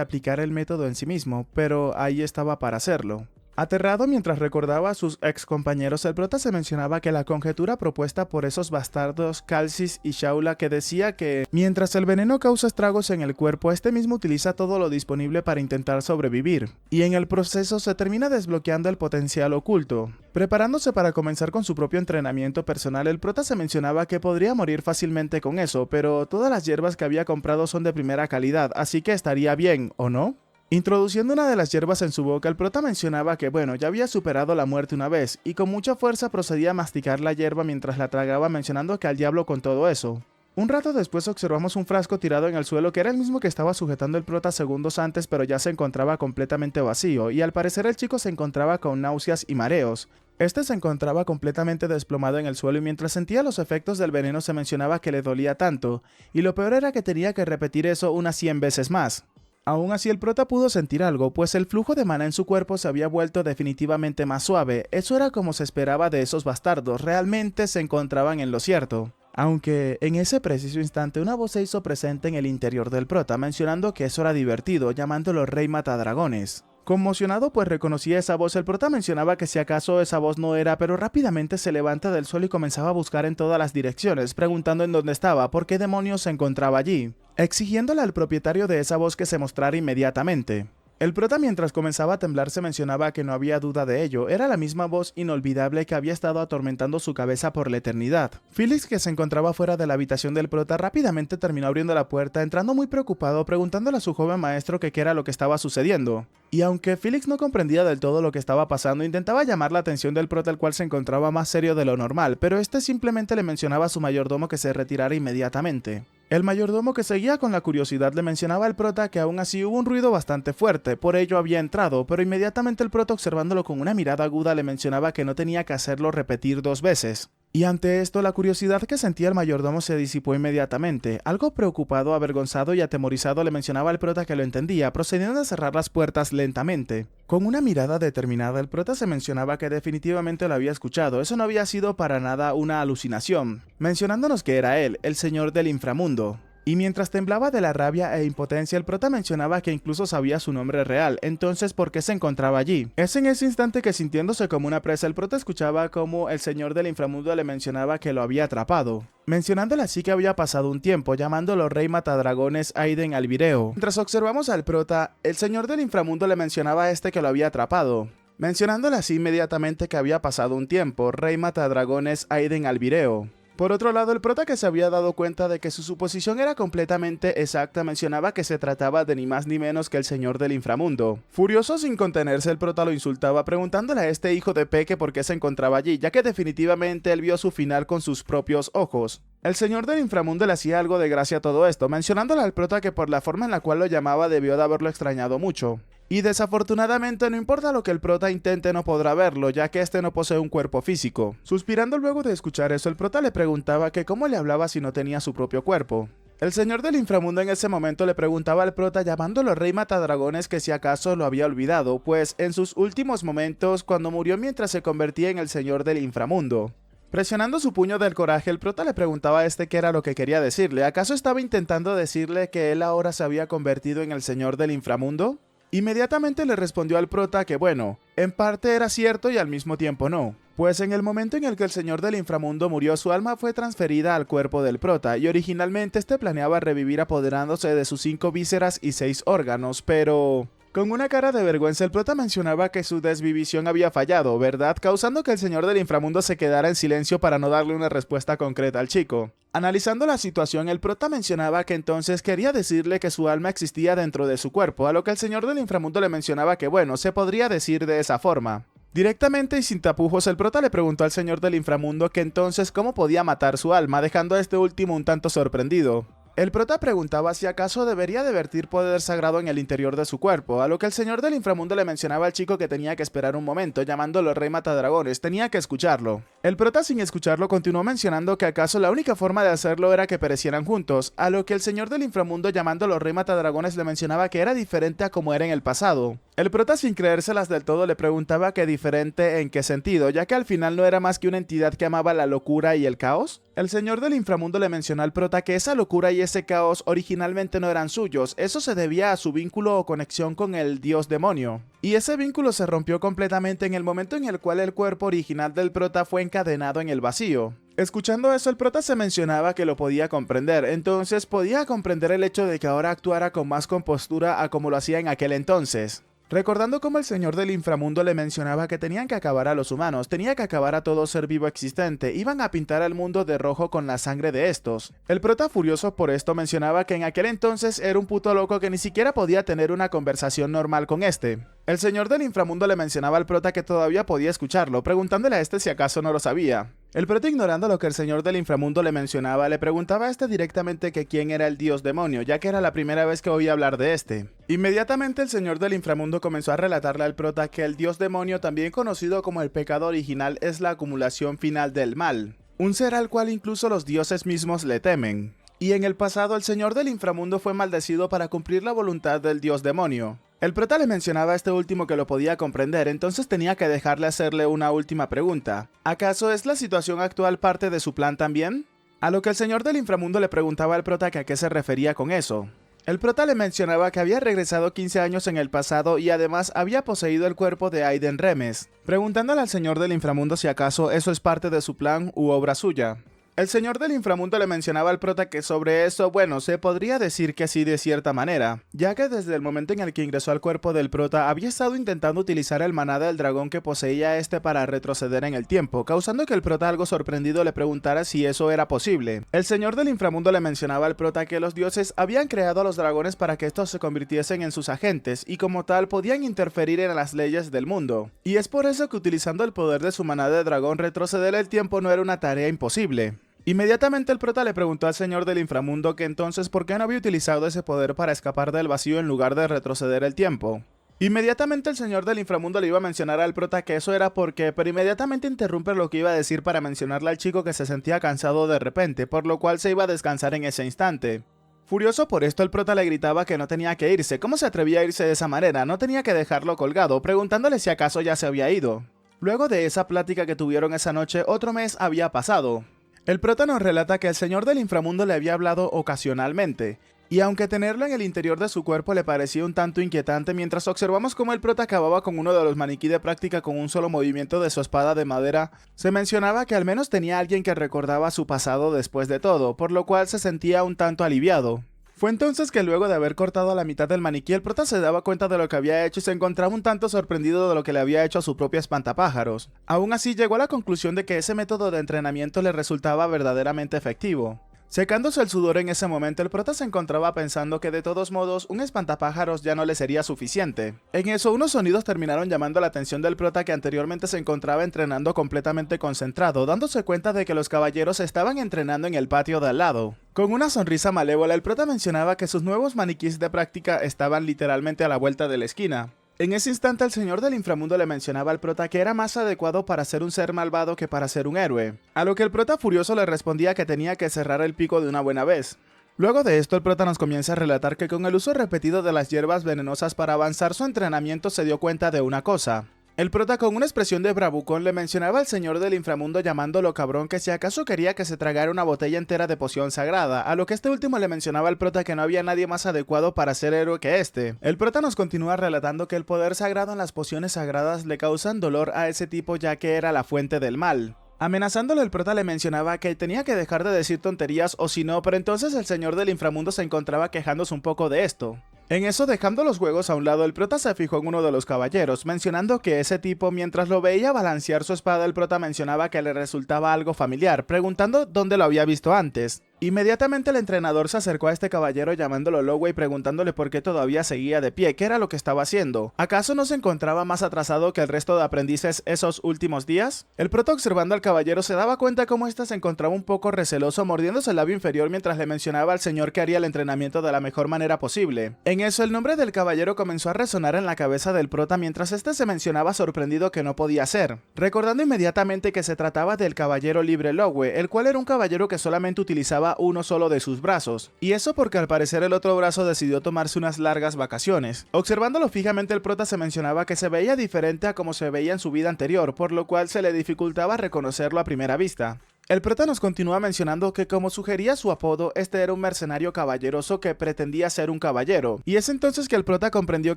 aplicar el método en sí mismo, pero ahí estaba para hacerlo. Aterrado mientras recordaba a sus ex compañeros, el prota se mencionaba que la conjetura propuesta por esos bastardos Calcis y Shaula, que decía que mientras el veneno causa estragos en el cuerpo, este mismo utiliza todo lo disponible para intentar sobrevivir, y en el proceso se termina desbloqueando el potencial oculto. Preparándose para comenzar con su propio entrenamiento personal, el prota se mencionaba que podría morir fácilmente con eso, pero todas las hierbas que había comprado son de primera calidad, así que estaría bien, ¿o no? Introduciendo una de las hierbas en su boca, el prota mencionaba que ya había superado la muerte una vez, y con mucha fuerza procedía a masticar la hierba mientras la tragaba, mencionando que al diablo con todo eso. Un rato después observamos un frasco tirado en el suelo que era el mismo que estaba sujetando el prota segundos antes, pero ya se encontraba completamente vacío, y al parecer el chico se encontraba con náuseas y mareos. Este se encontraba completamente desplomado en el suelo y mientras sentía los efectos del veneno se mencionaba que le dolía tanto, y lo peor era que tenía que repetir eso unas 100 veces más. Aún así el prota pudo sentir algo, pues el flujo de maná en su cuerpo se había vuelto definitivamente más suave. Eso era como se esperaba de esos bastardos, realmente se encontraban en lo cierto. Aunque en ese preciso instante una voz se hizo presente en el interior del prota, mencionando que eso era divertido, llamándolo Rey Matadragones. Conmocionado pues reconocía esa voz, el prota mencionaba que si acaso esa voz no era, pero rápidamente se levanta del suelo y comenzaba a buscar en todas las direcciones, preguntando en dónde estaba, por qué demonios se encontraba allí, exigiéndole al propietario de esa voz que se mostrara inmediatamente. El prota, mientras comenzaba a temblar, se mencionaba que no había duda de ello, era la misma voz inolvidable que había estado atormentando su cabeza por la eternidad. Felix, que se encontraba fuera de la habitación del prota, rápidamente terminó abriendo la puerta, entrando muy preocupado, preguntándole a su joven maestro que qué era lo que estaba sucediendo. Y aunque Felix no comprendía del todo lo que estaba pasando, intentaba llamar la atención del prota, el cual se encontraba más serio de lo normal, pero este simplemente le mencionaba a su mayordomo que se retirara inmediatamente. El mayordomo, que seguía con la curiosidad, le mencionaba al prota que aún así hubo un ruido bastante fuerte, por ello había entrado, pero inmediatamente el prota, observándolo con una mirada aguda, le mencionaba que no tenía que hacerlo repetir 2 veces. Y ante esto, la curiosidad que sentía el mayordomo se disipó inmediatamente. Algo preocupado, avergonzado y atemorizado, le mencionaba al prota que lo entendía, procediendo a cerrar las puertas lentamente. Con una mirada determinada, el prota se mencionaba que definitivamente lo había escuchado, eso no había sido para nada una alucinación, mencionándonos que era él, el señor del inframundo. Y mientras temblaba de la rabia e impotencia, el prota mencionaba que incluso sabía su nombre real, entonces ¿por qué se encontraba allí? Es en ese instante que, sintiéndose como una presa, el prota escuchaba como el señor del inframundo le mencionaba que lo había atrapado, mencionándole así que había pasado un tiempo, llamándolo Rey Matadragones Aiden Albireo. Mientras observamos al prota, el señor del inframundo le mencionaba a este que lo había atrapado, mencionándole así inmediatamente que había pasado un tiempo, Rey Matadragones Aiden Albireo. Por otro lado, el prota, que se había dado cuenta de que su suposición era completamente exacta, mencionaba que se trataba de ni más ni menos que el señor del inframundo. Furioso sin contenerse, el prota lo insultaba, preguntándole a este hijo de P que por qué se encontraba allí, ya que definitivamente él vio su final con sus propios ojos. El señor del inframundo le hacía algo de gracia a todo esto, mencionándole al prota que por la forma en la cual lo llamaba debió de haberlo extrañado mucho. Y desafortunadamente no importa lo que el prota intente, no podrá verlo, ya que este no posee un cuerpo físico. Suspirando luego de escuchar eso, el prota le preguntaba que cómo le hablaba si no tenía su propio cuerpo. El señor del inframundo en ese momento le preguntaba al prota llamándolo Rey Matadragones que si acaso lo había olvidado, pues en sus últimos momentos cuando murió mientras se convertía en el señor del inframundo. Presionando su puño del coraje, el prota le preguntaba a este qué era lo que quería decirle. ¿Acaso estaba intentando decirle que él ahora se había convertido en el señor del inframundo? Inmediatamente le respondió al prota que bueno, en parte era cierto y al mismo tiempo no. Pues en el momento en el que el señor del inframundo murió, su alma fue transferida al cuerpo del prota, y originalmente este planeaba revivir apoderándose de sus 5 vísceras y 6 órganos, pero... Con una cara de vergüenza, el prota mencionaba que su desvivisión había fallado, ¿verdad? Causando que el señor del inframundo se quedara en silencio para no darle una respuesta concreta al chico. Analizando la situación, el prota mencionaba que entonces quería decirle que su alma existía dentro de su cuerpo, a lo que el señor del inframundo le mencionaba que bueno, se podría decir de esa forma. Directamente y sin tapujos, el prota le preguntó al señor del inframundo que entonces cómo podía matar su alma, dejando a este último un tanto sorprendido. El prota preguntaba si acaso debería de vertir poder sagrado en el interior de su cuerpo, a lo que el señor del inframundo le mencionaba al chico que tenía que esperar un momento, llamándolo Rey Matadragones, tenía que escucharlo. El prota sin escucharlo continuó mencionando que acaso la única forma de hacerlo era que perecieran juntos, a lo que el señor del inframundo llamándolo Rey Matadragones le mencionaba que era diferente a como era en el pasado. El prota sin creérselas del todo le preguntaba que diferente en qué sentido, ya que al final no era más que una entidad que amaba la locura y el caos. El señor del inframundo le mencionó al prota que esa locura y ese caos originalmente no eran suyos, eso se debía a su vínculo o conexión con el dios demonio. Y ese vínculo se rompió completamente en el momento en el cual el cuerpo original del prota fue encadenado en el vacío. Escuchando eso, el prota se mencionaba que lo podía comprender, entonces podía comprender el hecho de que ahora actuara con más compostura a como lo hacía en aquel entonces. Recordando cómo el señor del inframundo le mencionaba que tenían que acabar a los humanos, tenía que acabar a todo ser vivo existente, iban a pintar al mundo de rojo con la sangre de estos. El prota furioso por esto mencionaba que en aquel entonces era un puto loco que ni siquiera podía tener una conversación normal con este. El señor del inframundo le mencionaba al prota que todavía podía escucharlo, preguntándole a este si acaso no lo sabía. El prota, ignorando lo que el señor del inframundo le mencionaba, le preguntaba a este directamente que quién era el dios demonio, ya que era la primera vez que oía hablar de este. Inmediatamente el señor del inframundo comenzó a relatarle al prota que el dios demonio, también conocido como el pecado original, es la acumulación final del mal, un ser al cual incluso los dioses mismos le temen. Y en el pasado el señor del inframundo fue maldecido para cumplir la voluntad del dios demonio. El prota le mencionaba a este último que lo podía comprender, entonces tenía que dejarle hacerle una última pregunta. ¿Acaso es la situación actual parte de su plan también? A lo que el señor del inframundo le preguntaba al prota que a qué se refería con eso. El prota le mencionaba que había regresado 15 años en el pasado y además había poseído el cuerpo de Aiden Remes, preguntándole al señor del inframundo si acaso eso es parte de su plan u obra suya. El señor del inframundo le mencionaba al prota que sobre eso, bueno, se podría decir que sí de cierta manera, ya que desde el momento en el que ingresó al cuerpo del prota había estado intentando utilizar el maná del dragón que poseía este para retroceder en el tiempo, causando que el prota algo sorprendido le preguntara si eso era posible. El señor del inframundo le mencionaba al prota que los dioses habían creado a los dragones para que estos se convirtiesen en sus agentes y como tal podían interferir en las leyes del mundo. Y es por eso que utilizando el poder de su maná de dragón retroceder el tiempo no era una tarea imposible. Inmediatamente el prota le preguntó al señor del inframundo que entonces por qué no había utilizado ese poder para escapar del vacío en lugar de retroceder el tiempo. Inmediatamente el señor del inframundo le iba a mencionar al prota que eso era porque, pero inmediatamente interrumpe lo que iba a decir para mencionarle al chico que se sentía cansado de repente, por lo cual se iba a descansar en ese instante. Furioso por esto, el prota le gritaba que no tenía que irse. ¿Cómo se atrevía a irse de esa manera? No tenía que dejarlo colgado, preguntándole si acaso ya se había ido. Luego de esa plática que tuvieron esa noche, otro mes había pasado. El prota nos relata que el señor del inframundo le había hablado ocasionalmente, y aunque tenerlo en el interior de su cuerpo le parecía un tanto inquietante, mientras observamos cómo el prota acababa con uno de los maniquí de práctica con un solo movimiento de su espada de madera, se mencionaba que al menos tenía alguien que recordaba su pasado después de todo, por lo cual se sentía un tanto aliviado. Fue entonces que luego de haber cortado a la mitad del maniquí, el prota se daba cuenta de lo que había hecho y se encontraba un tanto sorprendido de lo que le había hecho a su propio espantapájaros. Aún así, llegó a la conclusión de que ese método de entrenamiento le resultaba verdaderamente efectivo. Secándose el sudor en ese momento, el prota se encontraba pensando que de todos modos un espantapájaros ya no le sería suficiente. En eso, unos sonidos terminaron llamando la atención del prota, que anteriormente se encontraba entrenando completamente concentrado, dándose cuenta de que los caballeros estaban entrenando en el patio de al lado. Con una sonrisa malévola, el prota mencionaba que sus nuevos maniquís de práctica estaban literalmente a la vuelta de la esquina. En ese instante el señor del inframundo le mencionaba al prota que era más adecuado para ser un ser malvado que para ser un héroe, a lo que el prota furioso le respondía que tenía que cerrar el pico de una buena vez. Luego de esto, el prota nos comienza a relatar que con el uso repetido de las hierbas venenosas para avanzar su entrenamiento se dio cuenta de una cosa. El prota con una expresión de bravucón le mencionaba al señor del inframundo llamándolo cabrón que si acaso quería que se tragara una botella entera de poción sagrada, a lo que este último le mencionaba al prota que no había nadie más adecuado para ser héroe que este. El prota nos continúa relatando que el poder sagrado en las pociones sagradas le causan dolor a ese tipo ya que era la fuente del mal. Amenazándolo, el prota le mencionaba que tenía que dejar de decir tonterías o si no, pero entonces el señor del inframundo se encontraba quejándose un poco de esto. En eso, dejando los juegos a un lado, el prota se fijó en uno de los caballeros, mencionando que ese tipo, mientras lo veía balancear su espada, el prota mencionaba que le resultaba algo familiar, preguntando dónde lo había visto antes. Inmediatamente el entrenador se acercó a este caballero llamándolo Lowe y preguntándole por qué todavía seguía de pie, qué era lo que estaba haciendo. ¿Acaso no se encontraba más atrasado que el resto de aprendices esos últimos días? El prota, observando al caballero, se daba cuenta cómo éste se encontraba un poco receloso, mordiéndose el labio inferior mientras le mencionaba al señor que haría el entrenamiento de la mejor manera posible. En eso, el nombre del caballero comenzó a resonar en la cabeza del prota mientras este se mencionaba sorprendido que no podía ser, recordando inmediatamente que se trataba del caballero libre Lowe, el cual era un caballero que solamente utilizaba uno solo de sus brazos, y eso porque al parecer el otro brazo decidió tomarse unas largas vacaciones. Observándolo fijamente, el prota se mencionaba que se veía diferente a como se veía en su vida anterior, por lo cual se le dificultaba reconocerlo a primera vista. El prota nos continúa mencionando que, como sugería su apodo, este era un mercenario caballeroso que pretendía ser un caballero, y es entonces que el prota comprendió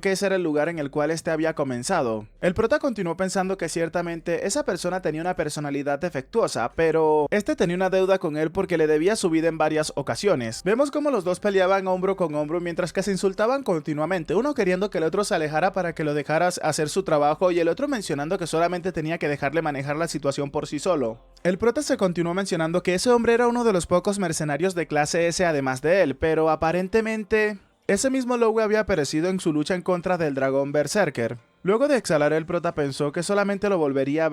que ese era el lugar en el cual este había comenzado. El prota continuó pensando que ciertamente esa persona tenía una personalidad defectuosa, pero este tenía una deuda con él porque le debía su vida en varias ocasiones. Vemos cómo los dos peleaban hombro con hombro mientras que se insultaban continuamente, uno queriendo que el otro se alejara para que lo dejara hacer su trabajo y el otro mencionando que solamente tenía que dejarle manejar la situación por sí solo. El prota se continuó mencionando que ese hombre era uno de los pocos mercenarios de clase S además de él, pero aparentemente ese mismo Lowe había perecido en su lucha en contra del dragón Berserker. Luego de exhalar, el prota pensó que solamente lo volvería a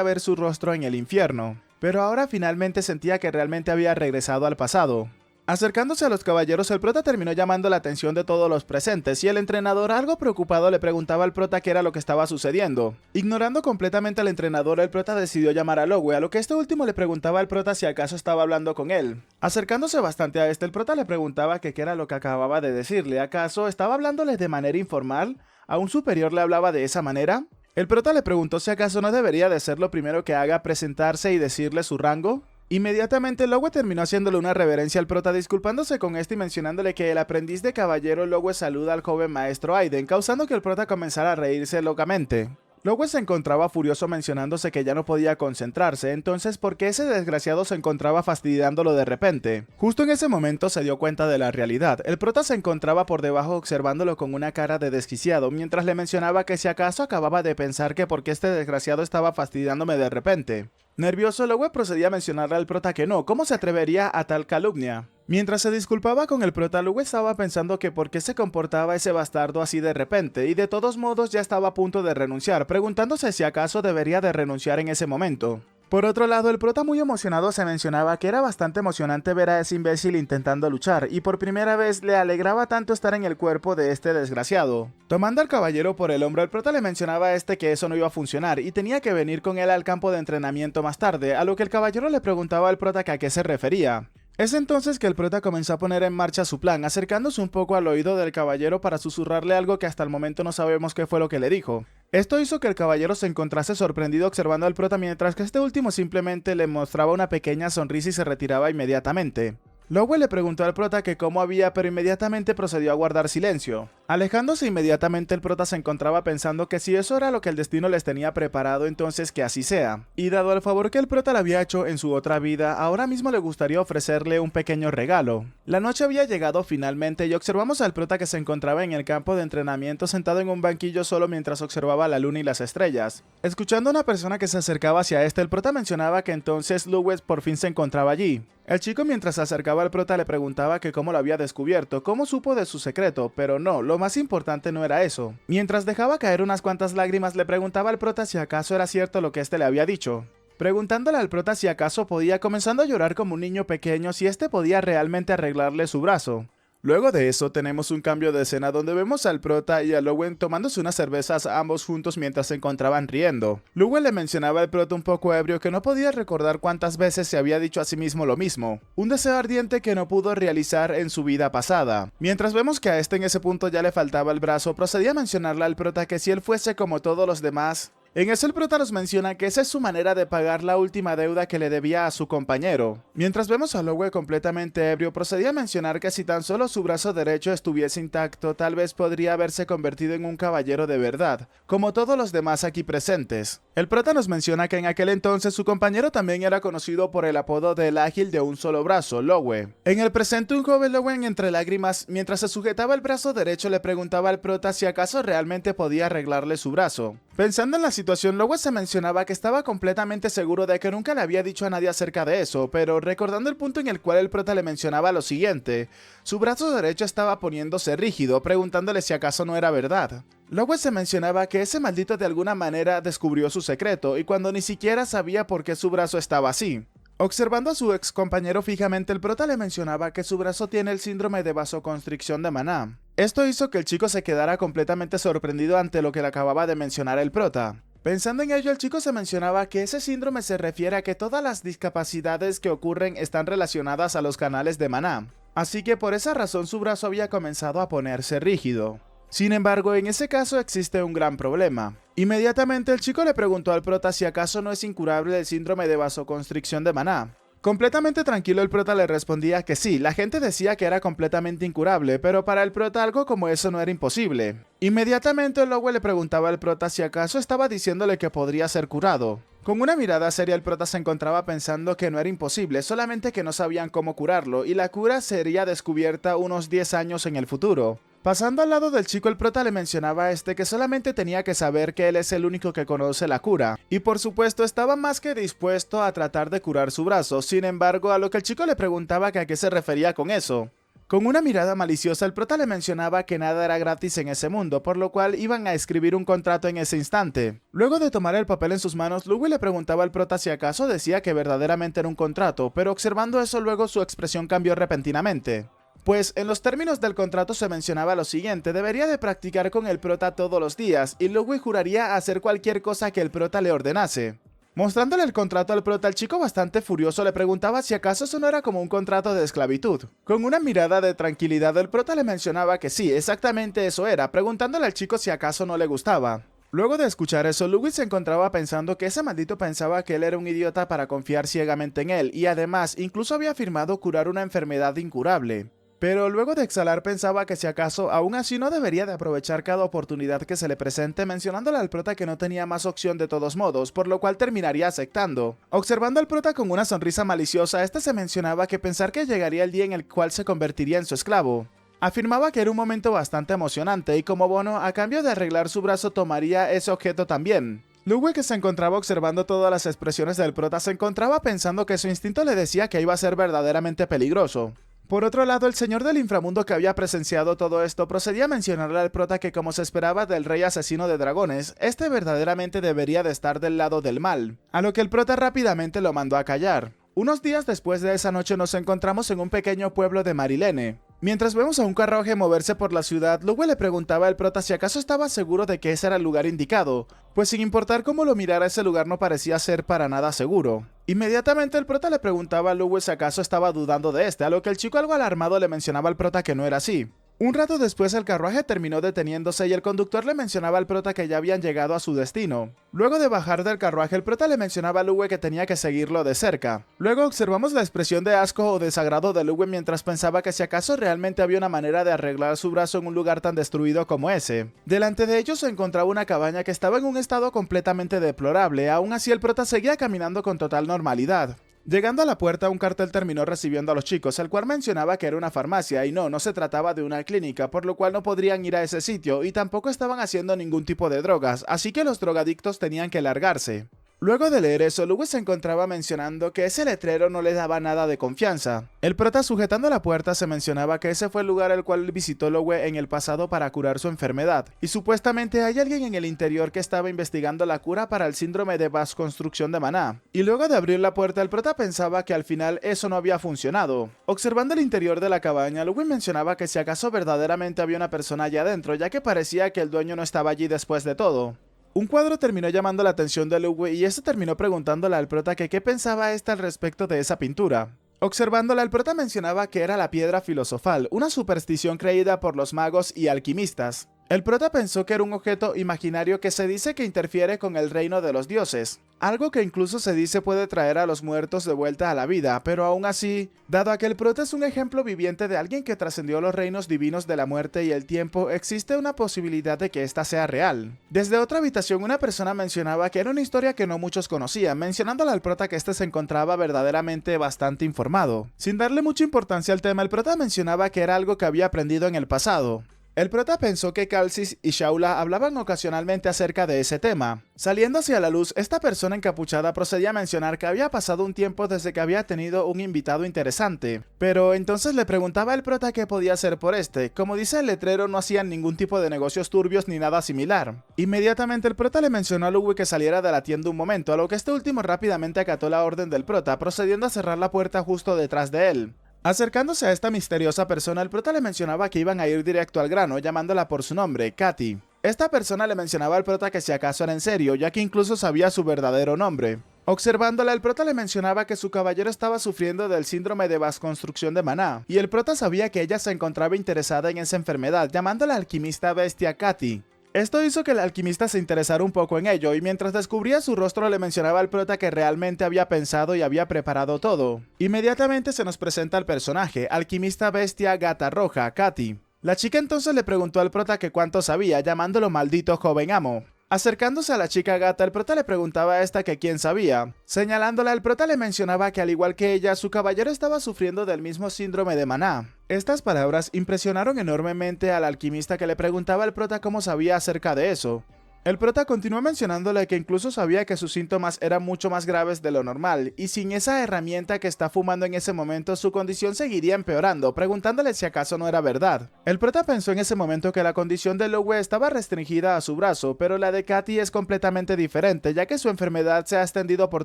ver su rostro en el infierno, pero ahora finalmente sentía que realmente había regresado al pasado. Acercándose a los caballeros, el prota terminó llamando la atención de todos los presentes y el entrenador, algo preocupado, le preguntaba al prota qué era lo que estaba sucediendo. Ignorando completamente al entrenador, el prota decidió llamar a Lowe, a lo que este último le preguntaba al prota si acaso estaba hablando con él. Acercándose bastante a este, el prota le preguntaba que qué era lo que acababa de decirle. ¿Acaso estaba hablándole de manera informal? ¿A un superior le hablaba de esa manera? El prota le preguntó si acaso no debería de ser lo primero que haga presentarse y decirle su rango. Inmediatamente Lowe terminó haciéndole una reverencia al prota, disculpándose con este y mencionándole que el aprendiz de caballero Lowe saluda al joven maestro Aiden, causando que el prota comenzara a reírse locamente. Lowe se encontraba furioso mencionándose que ya no podía concentrarse, entonces ¿por qué ese desgraciado se encontraba fastidiándolo de repente? Justo en ese momento se dio cuenta de la realidad. El prota se encontraba por debajo observándolo con una cara de desquiciado, mientras le mencionaba que si acaso acababa de pensar que por qué este desgraciado estaba fastidiándome de repente. Nervioso, Lowe procedía a mencionarle al prota que no, ¿cómo se atrevería a tal calumnia? Mientras se disculpaba con el prota, Lowe estaba pensando que por qué se comportaba ese bastardo así de repente, y de todos modos ya estaba a punto de renunciar, preguntándose si acaso debería de renunciar en ese momento. Por otro lado, el prota muy emocionado se mencionaba que era bastante emocionante ver a ese imbécil intentando luchar, y por primera vez le alegraba tanto estar en el cuerpo de este desgraciado. Tomando al caballero por el hombro, el prota le mencionaba a este que eso no iba a funcionar, y tenía que venir con él al campo de entrenamiento más tarde, a lo que el caballero le preguntaba al prota que a qué se refería. Es entonces que el prota comenzó a poner en marcha su plan, acercándose un poco al oído del caballero para susurrarle algo que hasta el momento no sabemos qué fue lo que le dijo. Esto hizo que el caballero se encontrase sorprendido observando al prota mientras que este último simplemente le mostraba una pequeña sonrisa y se retiraba inmediatamente. Lowe le preguntó al prota que cómo había, pero inmediatamente procedió a guardar silencio. Alejándose inmediatamente, el prota se encontraba pensando que si eso era lo que el destino les tenía preparado, entonces que así sea. Y dado el favor que el prota le había hecho en su otra vida, ahora mismo le gustaría ofrecerle un pequeño regalo. La noche había llegado finalmente y observamos al prota que se encontraba en el campo de entrenamiento sentado en un banquillo solo mientras observaba la luna y las estrellas. Escuchando a una persona que se acercaba hacia este, el prota mencionaba que entonces Lowe por fin se encontraba allí. El chico, mientras se acercaba al prota, le preguntaba que cómo lo había descubierto, cómo supo de su secreto, pero no, lo más importante no era eso. Mientras dejaba caer unas cuantas lágrimas, le preguntaba al prota si acaso era cierto lo que este le había dicho. Preguntándole al prota si acaso podía, comenzando a llorar como un niño pequeño, si este podía realmente arreglarle su brazo. Luego de eso tenemos un cambio de escena donde vemos al prota y a Lowen tomándose unas cervezas ambos juntos mientras se encontraban riendo. Lowen le mencionaba al prota un poco ebrio que no podía recordar cuántas veces se había dicho a sí mismo lo mismo, un deseo ardiente que no pudo realizar en su vida pasada. Mientras vemos que a este en ese punto ya le faltaba el brazo, procedía a mencionarle al prota que si él fuese como todos los demás. En eso el prota nos menciona que esa es su manera de pagar la última deuda que le debía a su compañero. Mientras vemos a Lowe completamente ebrio, procedía a mencionar que si tan solo su brazo derecho estuviese intacto, tal vez podría haberse convertido en un caballero de verdad, como todos los demás aquí presentes. El prota nos menciona que en aquel entonces su compañero también era conocido por el apodo del ágil de un solo brazo, Lowe. En el presente un joven Lowe entre lágrimas, mientras se sujetaba el brazo derecho le preguntaba al prota si acaso realmente podía arreglarle su brazo. Pensando en la situación, Lowe se mencionaba que estaba completamente seguro de que nunca le había dicho a nadie acerca de eso, pero recordando el punto en el cual el prota le mencionaba lo siguiente, su brazo derecho estaba poniéndose rígido, preguntándole si acaso no era verdad. Lowe se mencionaba que ese maldito de alguna manera descubrió su secreto, y cuando ni siquiera sabía por qué su brazo estaba así. Observando a su ex compañero fijamente, el prota le mencionaba que su brazo tiene el síndrome de vasoconstricción de maná. Esto hizo que el chico se quedara completamente sorprendido ante lo que le acababa de mencionar el prota. Pensando en ello, el chico se mencionaba que ese síndrome se refiere a que todas las discapacidades que ocurren están relacionadas a los canales de maná, así que por esa razón su brazo había comenzado a ponerse rígido. Sin embargo, en ese caso existe un gran problema. Inmediatamente el chico le preguntó al prota si acaso no es incurable el síndrome de vasoconstricción de maná. Completamente tranquilo el prota le respondía que sí, la gente decía que era completamente incurable, pero para el prota algo como eso no era imposible. Inmediatamente Lowe le preguntaba al prota si acaso estaba diciéndole que podría ser curado. Con una mirada seria el prota se encontraba pensando que no era imposible, solamente que no sabían cómo curarlo, y la cura sería descubierta unos 10 años en el futuro. Pasando al lado del chico, el prota le mencionaba a este que solamente tenía que saber que él es el único que conoce la cura, y por supuesto estaba más que dispuesto a tratar de curar su brazo. Sin embargo, a lo que el chico le preguntaba que a qué se refería con eso. Con una mirada maliciosa, el prota le mencionaba que nada era gratis en ese mundo, por lo cual iban a escribir un contrato en ese instante. Luego de tomar el papel en sus manos, Lowe le preguntaba al prota si acaso decía que verdaderamente era un contrato, pero observando eso luego su expresión cambió repentinamente. Pues en los términos del contrato se mencionaba lo siguiente: debería de practicar con el prota todos los días, y Lowe juraría hacer cualquier cosa que el prota le ordenase. Mostrándole el contrato al prota, el chico bastante furioso le preguntaba si acaso eso no era como un contrato de esclavitud. Con una mirada de tranquilidad el prota le mencionaba que sí, exactamente eso era, preguntándole al chico si acaso no le gustaba. Luego de escuchar eso, Lowe se encontraba pensando que ese maldito pensaba que él era un idiota para confiar ciegamente en él, y además incluso había afirmado curar una enfermedad incurable. Pero luego de exhalar pensaba que si acaso aún así no debería de aprovechar cada oportunidad que se le presente, mencionándole al prota que no tenía más opción de todos modos, por lo cual terminaría aceptando. Observando al prota con una sonrisa maliciosa, este se mencionaba que pensar que llegaría el día en el cual se convertiría en su esclavo. Afirmaba que era un momento bastante emocionante y como bono, a cambio de arreglar su brazo, tomaría ese objeto también. Lowe, que se encontraba observando todas las expresiones del prota, se encontraba pensando que su instinto le decía que iba a ser verdaderamente peligroso. Por otro lado, el señor del inframundo que había presenciado todo esto procedía a mencionarle al prota que, como se esperaba del rey asesino de dragones, este verdaderamente debería de estar del lado del mal, a lo que el prota rápidamente lo mandó a callar. Unos días después de esa noche nos encontramos en un pequeño pueblo de Marilene. Mientras vemos a un carruaje moverse por la ciudad, Lowe le preguntaba al prota si acaso estaba seguro de que ese era el lugar indicado, pues sin importar cómo lo mirara ese lugar no parecía ser para nada seguro. Inmediatamente el prota le preguntaba a Lowe si acaso estaba dudando de este, a lo que el chico algo alarmado le mencionaba al prota que no era así. Un rato después el carruaje terminó deteniéndose y el conductor le mencionaba al prota que ya habían llegado a su destino. Luego de bajar del carruaje, el prota le mencionaba a Lowe que tenía que seguirlo de cerca. Luego observamos la expresión de asco o desagrado de Lowe mientras pensaba que si acaso realmente había una manera de arreglar su brazo en un lugar tan destruido como ese. Delante de ellos se encontraba una cabaña que estaba en un estado completamente deplorable, aún así el prota seguía caminando con total normalidad. Llegando a la puerta, un cartel terminó recibiendo a los chicos, el cual mencionaba que era una farmacia y no se trataba de una clínica, por lo cual no podrían ir a ese sitio y tampoco estaban haciendo ningún tipo de drogas, así que los drogadictos tenían que largarse. Luego de leer eso, Louis se encontraba mencionando que ese letrero no le daba nada de confianza. El prota sujetando la puerta se mencionaba que ese fue el lugar al cual visitó Louis en el pasado para curar su enfermedad, y supuestamente hay alguien en el interior que estaba investigando la cura para el síndrome de vasconstrucción de Maná. Y luego de abrir la puerta, el prota pensaba que al final eso no había funcionado. Observando el interior de la cabaña, Louis mencionaba que si acaso verdaderamente había una persona allá adentro, ya que parecía que el dueño no estaba allí después de todo. Un cuadro terminó llamando la atención de Louis y este terminó preguntándole al prota que qué pensaba ésta al respecto de esa pintura. Observándola, el prota mencionaba que era la piedra filosofal, una superstición creída por los magos y alquimistas. El prota pensó que era un objeto imaginario que se dice que interfiere con el reino de los dioses, algo que incluso se dice puede traer a los muertos de vuelta a la vida, pero aún así, dado a que el prota es un ejemplo viviente de alguien que trascendió los reinos divinos de la muerte y el tiempo, existe una posibilidad de que esta sea real. Desde otra habitación, una persona mencionaba que era una historia que no muchos conocían, mencionándole al prota que este se encontraba verdaderamente bastante informado. Sin darle mucha importancia al tema, el prota mencionaba que era algo que había aprendido en el pasado. El prota pensó que Calcis y Shaula hablaban ocasionalmente acerca de ese tema. Saliendo hacia la luz, esta persona encapuchada procedía a mencionar que había pasado un tiempo desde que había tenido un invitado interesante, pero entonces le preguntaba al prota qué podía hacer por este. Como dice el letrero, no hacían ningún tipo de negocios turbios ni nada similar. Inmediatamente el prota le mencionó a Louis que saliera de la tienda un momento, a lo que este último rápidamente acató la orden del prota, procediendo a cerrar la puerta justo detrás de él. Acercándose a esta misteriosa persona, el prota le mencionaba que iban a ir directo al grano, llamándola por su nombre, Katy. Esta persona le mencionaba al prota que si acaso era en serio, ya que incluso sabía su verdadero nombre. Observándola, el prota le mencionaba que su caballero estaba sufriendo del síndrome de vasconstrucción de Maná, y el prota sabía que ella se encontraba interesada en esa enfermedad, llamándola alquimista bestia Katy. Esto hizo que el alquimista se interesara un poco en ello, y mientras descubría su rostro le mencionaba al prota que realmente había pensado y había preparado todo. Inmediatamente se nos presenta el personaje, alquimista bestia gata roja, Katy. La chica entonces le preguntó al prota que cuánto sabía, llamándolo maldito joven amo. Acercándose a la chica gata, el prota le preguntaba a esta que quién sabía. Señalándola, el prota le mencionaba que al igual que ella, su caballero estaba sufriendo del mismo síndrome de Maná. Estas palabras impresionaron enormemente al alquimista, que le preguntaba al prota cómo sabía acerca de eso. El prota continuó mencionándole que incluso sabía que sus síntomas eran mucho más graves de lo normal, y sin esa herramienta que está fumando en ese momento su condición seguiría empeorando, preguntándole si acaso no era verdad. El prota pensó en ese momento que la condición de Louis estaba restringida a su brazo, pero la de Katy es completamente diferente, ya que su enfermedad se ha extendido por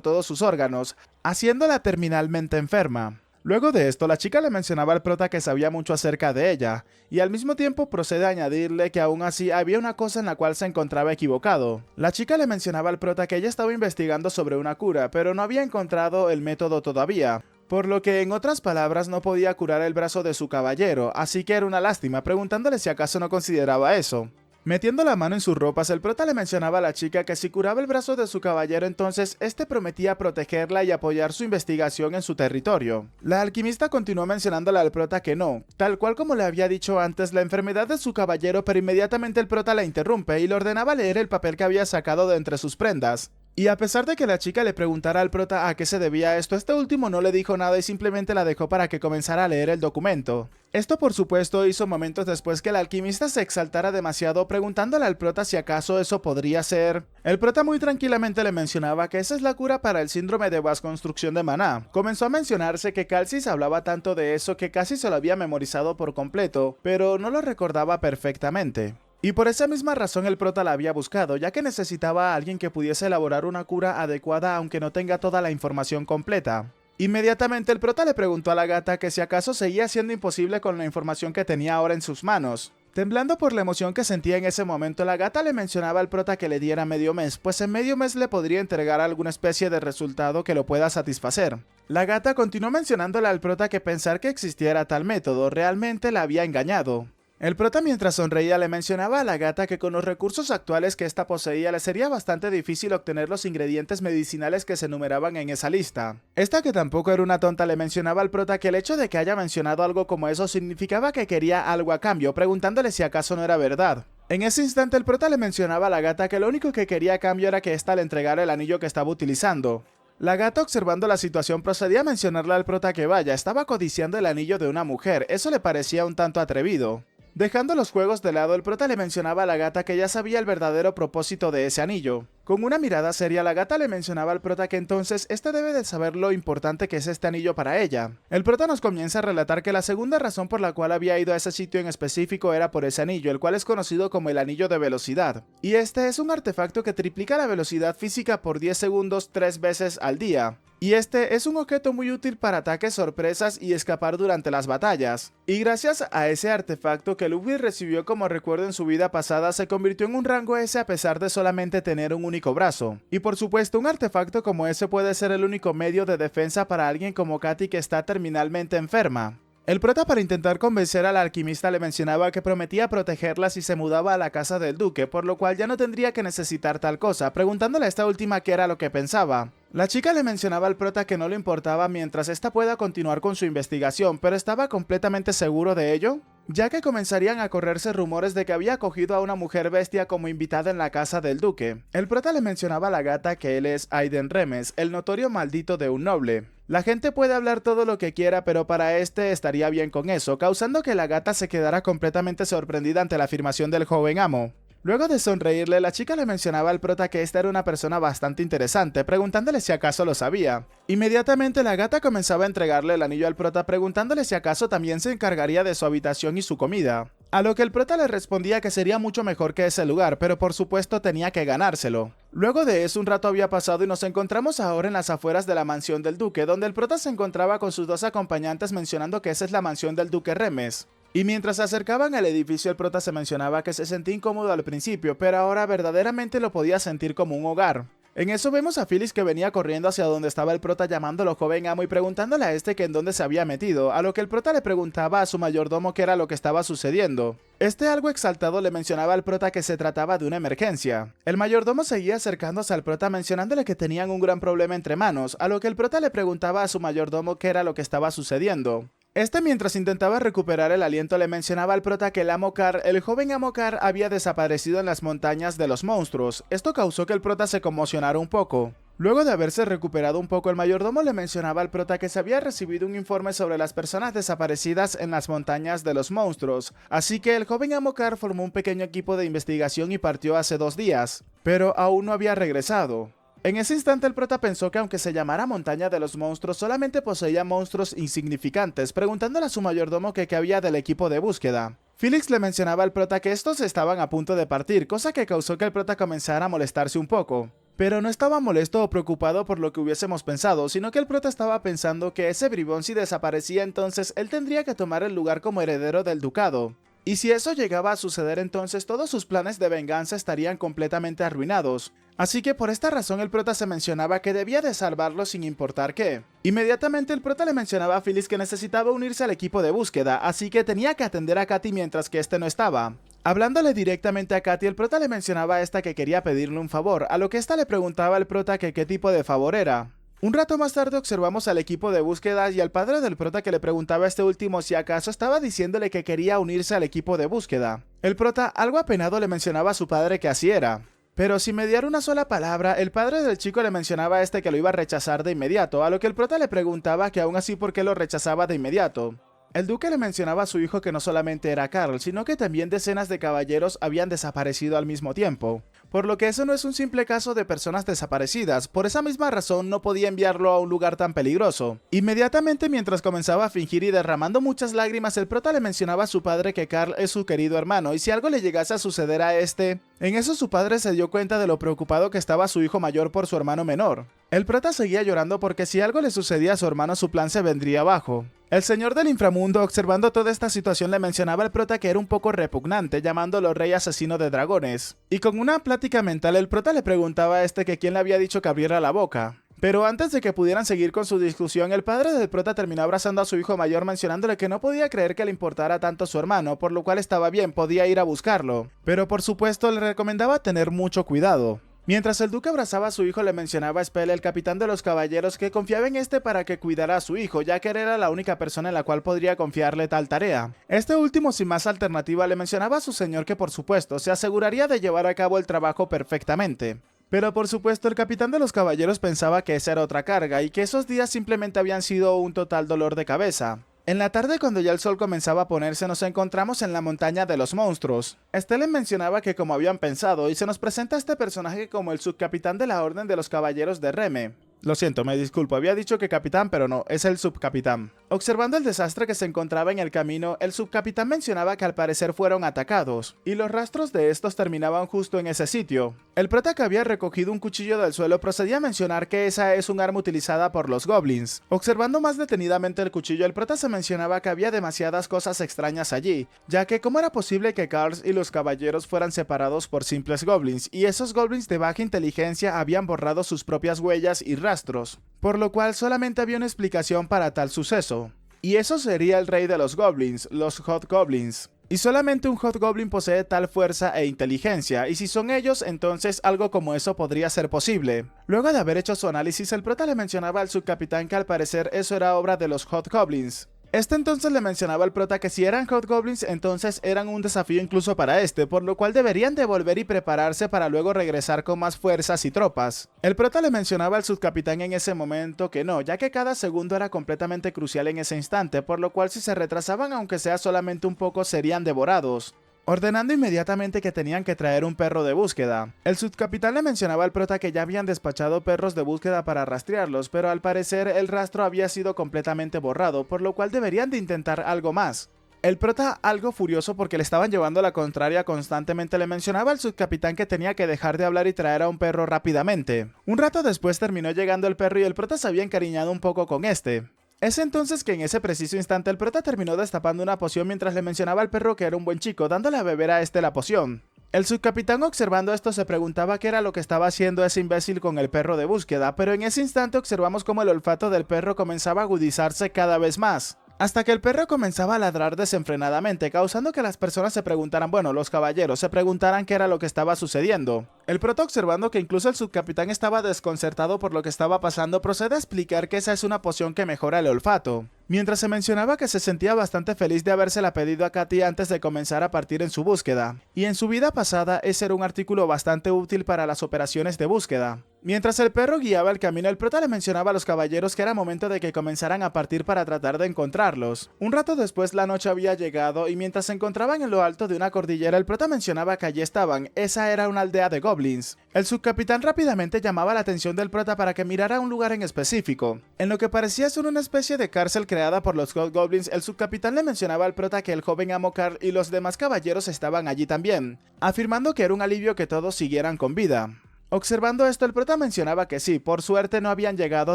todos sus órganos, haciéndola terminalmente enferma. Luego de esto, la chica le mencionaba al prota que sabía mucho acerca de ella, y al mismo tiempo procede a añadirle que aún así había una cosa en la cual se encontraba equivocado. La chica le mencionaba al prota que ella estaba investigando sobre una cura, pero no había encontrado el método todavía, por lo que en otras palabras no podía curar el brazo de su caballero, así que era una lástima, preguntándole si acaso no consideraba eso. Metiendo la mano en sus ropas, el prota le mencionaba a la chica que si curaba el brazo de su caballero, entonces este prometía protegerla y apoyar su investigación en su territorio. La alquimista continuó mencionándole al prota que no, tal cual como le había dicho antes, la enfermedad de su caballero, pero inmediatamente el prota la interrumpe y le ordenaba leer el papel que había sacado de entre sus prendas. Y a pesar de que la chica le preguntara al prota a qué se debía esto, este último no le dijo nada y simplemente la dejó para que comenzara a leer el documento. Esto por supuesto hizo momentos después que el alquimista se exaltara demasiado, preguntándole al prota si acaso eso podría ser. El prota muy tranquilamente le mencionaba que esa es la cura para el síndrome de vasconstrucción de Maná. Comenzó a mencionarse que Calcis hablaba tanto de eso que casi se lo había memorizado por completo, pero no lo recordaba perfectamente. Y por esa misma razón el prota la había buscado, ya que necesitaba a alguien que pudiese elaborar una cura adecuada aunque no tenga toda la información completa. Inmediatamente el prota le preguntó a la gata que si acaso seguía siendo imposible con la información que tenía ahora en sus manos. Temblando por la emoción que sentía en ese momento, la gata le mencionaba al prota que le diera medio mes, pues en medio mes le podría entregar alguna especie de resultado que lo pueda satisfacer. La gata continuó mencionándole al prota que pensar que existiera tal método realmente la había engañado. El prota mientras sonreía le mencionaba a la gata que con los recursos actuales que ésta poseía le sería bastante difícil obtener los ingredientes medicinales que se enumeraban en esa lista. Esta, que tampoco era una tonta, le mencionaba al prota que el hecho de que haya mencionado algo como eso significaba que quería algo a cambio, preguntándole si acaso no era verdad. En ese instante el prota le mencionaba a la gata que lo único que quería a cambio era que ésta le entregara el anillo que estaba utilizando. La gata, observando la situación, procedía a mencionarle al prota que vaya, estaba codiciando el anillo de una mujer, eso le parecía un tanto atrevido. Dejando los juegos de lado, el prota le mencionaba a la gata que ya sabía el verdadero propósito de ese anillo. Con una mirada seria, la gata le mencionaba al prota que entonces este debe de saber lo importante que es este anillo para ella. El prota nos comienza a relatar que la segunda razón por la cual había ido a ese sitio en específico era por ese anillo, el cual es conocido como el anillo de velocidad. Y este es un artefacto que triplica la velocidad física por 10 segundos 3 veces al día. Y este es un objeto muy útil para ataques sorpresas y escapar durante las batallas. Y gracias a ese artefacto que Ludwig recibió como recuerdo en su vida pasada, se convirtió en un rango S a pesar de solamente tener un único brazo. Y por supuesto, un artefacto como ese puede ser el único medio de defensa para alguien como Katy que está terminalmente enferma. El prota, para intentar convencer al alquimista, le mencionaba que prometía protegerla si se mudaba a la casa del duque, por lo cual ya no tendría que necesitar tal cosa, preguntándole a esta última qué era lo que pensaba. La chica le mencionaba al prota que no le importaba mientras ésta pueda continuar con su investigación, pero estaba completamente seguro de ello, ya que comenzarían a correrse rumores de que había acogido a una mujer bestia como invitada en la casa del duque. El prota le mencionaba a la gata que él es Aiden Remes, el notorio maldito de un noble. La gente puede hablar todo lo que quiera, pero para este estaría bien con eso, causando que la gata se quedara completamente sorprendida ante la afirmación del joven amo. Luego de sonreírle, la chica le mencionaba al prota que esta era una persona bastante interesante, preguntándole si acaso lo sabía. Inmediatamente la gata comenzaba a entregarle el anillo al prota, preguntándole si acaso también se encargaría de su habitación y su comida. A lo que el prota le respondía que sería mucho mejor que ese lugar, pero por supuesto tenía que ganárselo. Luego de eso un rato había pasado y nos encontramos ahora en las afueras de la mansión del duque, donde el prota se encontraba con sus dos acompañantes mencionando que esa es la mansión del duque Remes. Y mientras se acercaban al edificio, el prota se mencionaba que se sentía incómodo al principio, pero ahora verdaderamente lo podía sentir como un hogar. En eso vemos a Phyllis que venía corriendo hacia donde estaba el prota llamándolo joven amo y preguntándole a este que en dónde se había metido, a lo que el prota le preguntaba a su mayordomo qué era lo que estaba sucediendo. Este algo exaltado le mencionaba al prota que se trataba de una emergencia. El mayordomo seguía acercándose al prota mencionándole que tenían un gran problema entre manos, a lo que el prota le preguntaba a su mayordomo qué era lo que estaba sucediendo. Este, mientras intentaba recuperar el aliento, le mencionaba al prota que el joven amo Carl, había desaparecido en las montañas de los monstruos. Esto causó que el prota se conmocionara un poco. Luego de haberse recuperado un poco, el mayordomo le mencionaba al prota que se había recibido un informe sobre las personas desaparecidas en las montañas de los monstruos, así que el joven amo Carl formó un pequeño equipo de investigación y partió hace 2 días, pero aún no había regresado. En ese instante el prota pensó que aunque se llamara Montaña de los Monstruos, solamente poseía monstruos insignificantes, preguntándole a su mayordomo que qué había del equipo de búsqueda. Felix le mencionaba al prota que estos estaban a punto de partir, cosa que causó que el prota comenzara a molestarse un poco. Pero no estaba molesto o preocupado por lo que hubiésemos pensado, sino que el prota estaba pensando que ese bribón, si desaparecía, entonces él tendría que tomar el lugar como heredero del ducado. Y si eso llegaba a suceder, entonces todos sus planes de venganza estarían completamente arruinados. Así que por esta razón el prota se mencionaba que debía de salvarlo sin importar qué. Inmediatamente el prota le mencionaba a Phyllis que necesitaba unirse al equipo de búsqueda, así que tenía que atender a Katy mientras que este no estaba. Hablándole directamente a Katy, el prota le mencionaba a esta que quería pedirle un favor, a lo que esta le preguntaba al prota que qué tipo de favor era. Un rato más tarde observamos al equipo de búsqueda y al padre del prota que le preguntaba a este último si acaso estaba diciéndole que quería unirse al equipo de búsqueda. El prota, algo apenado, le mencionaba a su padre que así era. Pero sin mediar una sola palabra, el padre del chico le mencionaba a este que lo iba a rechazar de inmediato, a lo que el prota le preguntaba que aún así por qué lo rechazaba de inmediato. El duque le mencionaba a su hijo que no solamente era Carl, sino que también decenas de caballeros habían desaparecido al mismo tiempo. Por lo que eso no es un simple caso de personas desaparecidas, por esa misma razón no podía enviarlo a un lugar tan peligroso. Inmediatamente mientras comenzaba a fingir y derramando muchas lágrimas, el prota le mencionaba a su padre que Carl es su querido hermano y si algo le llegase a suceder a este... En eso su padre se dio cuenta de lo preocupado que estaba su hijo mayor por su hermano menor. El prota seguía llorando porque si algo le sucedía a su hermano su plan se vendría abajo. El señor del inframundo, observando toda esta situación, le mencionaba al prota que era un poco repugnante, llamándolo rey asesino de dragones. Y con una plática mental el prota le preguntaba a este que quién le había dicho que abriera la boca. Pero antes de que pudieran seguir con su discusión, el padre del prota terminó abrazando a su hijo mayor mencionándole que no podía creer que le importara tanto a su hermano, por lo cual estaba bien, podía ir a buscarlo. Pero por supuesto le recomendaba tener mucho cuidado. Mientras el duque abrazaba a su hijo le mencionaba a Spell, el capitán de los caballeros, que confiaba en este para que cuidara a su hijo, ya que él era la única persona en la cual podría confiarle tal tarea. Este último, sin más alternativa, le mencionaba a su señor que por supuesto se aseguraría de llevar a cabo el trabajo perfectamente. Pero por supuesto el capitán de los caballeros pensaba que esa era otra carga y que esos días simplemente habían sido un total dolor de cabeza. En la tarde, cuando ya el sol comenzaba a ponerse, nos encontramos en la montaña de los monstruos. Stellan mencionaba que como habían pensado, y se nos presenta a este personaje como el subcapitán de la Orden de los Caballeros de Reme. Lo siento, me disculpo, había dicho que capitán, pero no, es el subcapitán. Observando el desastre que se encontraba en el camino, el subcapitán mencionaba que al parecer fueron atacados, y los rastros de estos terminaban justo en ese sitio. El prota, que había recogido un cuchillo del suelo, procedía a mencionar que esa es un arma utilizada por los goblins. Observando más detenidamente el cuchillo, el prota se mencionaba que había demasiadas cosas extrañas allí, ya que cómo era posible que Carl y los caballeros fueran separados por simples goblins, y esos goblins de baja inteligencia habían borrado sus propias huellas y rastros, por lo cual solamente había una explicación para tal suceso. Y eso sería el rey de los goblins, los Hobgoblins. Y solamente un Hobgoblin posee tal fuerza e inteligencia, y si son ellos, entonces algo como eso podría ser posible. Luego de haber hecho su análisis, el prota le mencionaba al subcapitán que al parecer eso era obra de los Hobgoblins. Este entonces le mencionaba al prota que si eran Hobgoblins, entonces eran un desafío incluso para este, por lo cual deberían devolver y prepararse para luego regresar con más fuerzas y tropas. El prota le mencionaba al subcapitán en ese momento que no, ya que cada segundo era completamente crucial en ese instante, por lo cual si se retrasaban aunque sea solamente un poco serían devorados, ordenando inmediatamente que tenían que traer un perro de búsqueda. El subcapitán le mencionaba al prota que ya habían despachado perros de búsqueda para rastrearlos, pero al parecer el rastro había sido completamente borrado, por lo cual deberían de intentar algo más. El prota, algo furioso porque le estaban llevando la contraria constantemente, le mencionaba al subcapitán que tenía que dejar de hablar y traer a un perro rápidamente. Un rato después terminó llegando el perro y el prota se había encariñado un poco con este. Es entonces que en ese preciso instante el prota terminó destapando una poción mientras le mencionaba al perro que era un buen chico, dándole a beber a este la poción. El subcapitán, observando esto, se preguntaba qué era lo que estaba haciendo ese imbécil con el perro de búsqueda, pero en ese instante observamos cómo el olfato del perro comenzaba a agudizarse cada vez más, hasta que el perro comenzaba a ladrar desenfrenadamente, causando que las personas se preguntaran, bueno, los caballeros se preguntaran qué era lo que estaba sucediendo. El prota, observando que incluso el subcapitán estaba desconcertado por lo que estaba pasando, procede a explicar que esa es una poción que mejora el olfato, mientras se mencionaba que se sentía bastante feliz de habérsela pedido a Katy antes de comenzar a partir en su búsqueda, y en su vida pasada ese era un artículo bastante útil para las operaciones de búsqueda. Mientras el perro guiaba el camino, el prota le mencionaba a los caballeros que era momento de que comenzaran a partir para tratar de encontrarlos. Un rato después la noche había llegado y mientras se encontraban en lo alto de una cordillera, el prota mencionaba que allí estaban, esa era una aldea de goblins. El subcapitán rápidamente llamaba la atención del prota para que mirara un lugar en específico. En lo que parecía ser una especie de cárcel creada por los Hobgoblins, el subcapitán le mencionaba al prota que el joven amo Carl y los demás caballeros estaban allí también, afirmando que era un alivio que todos siguieran con vida. Observando esto, el prota mencionaba que sí, por suerte no habían llegado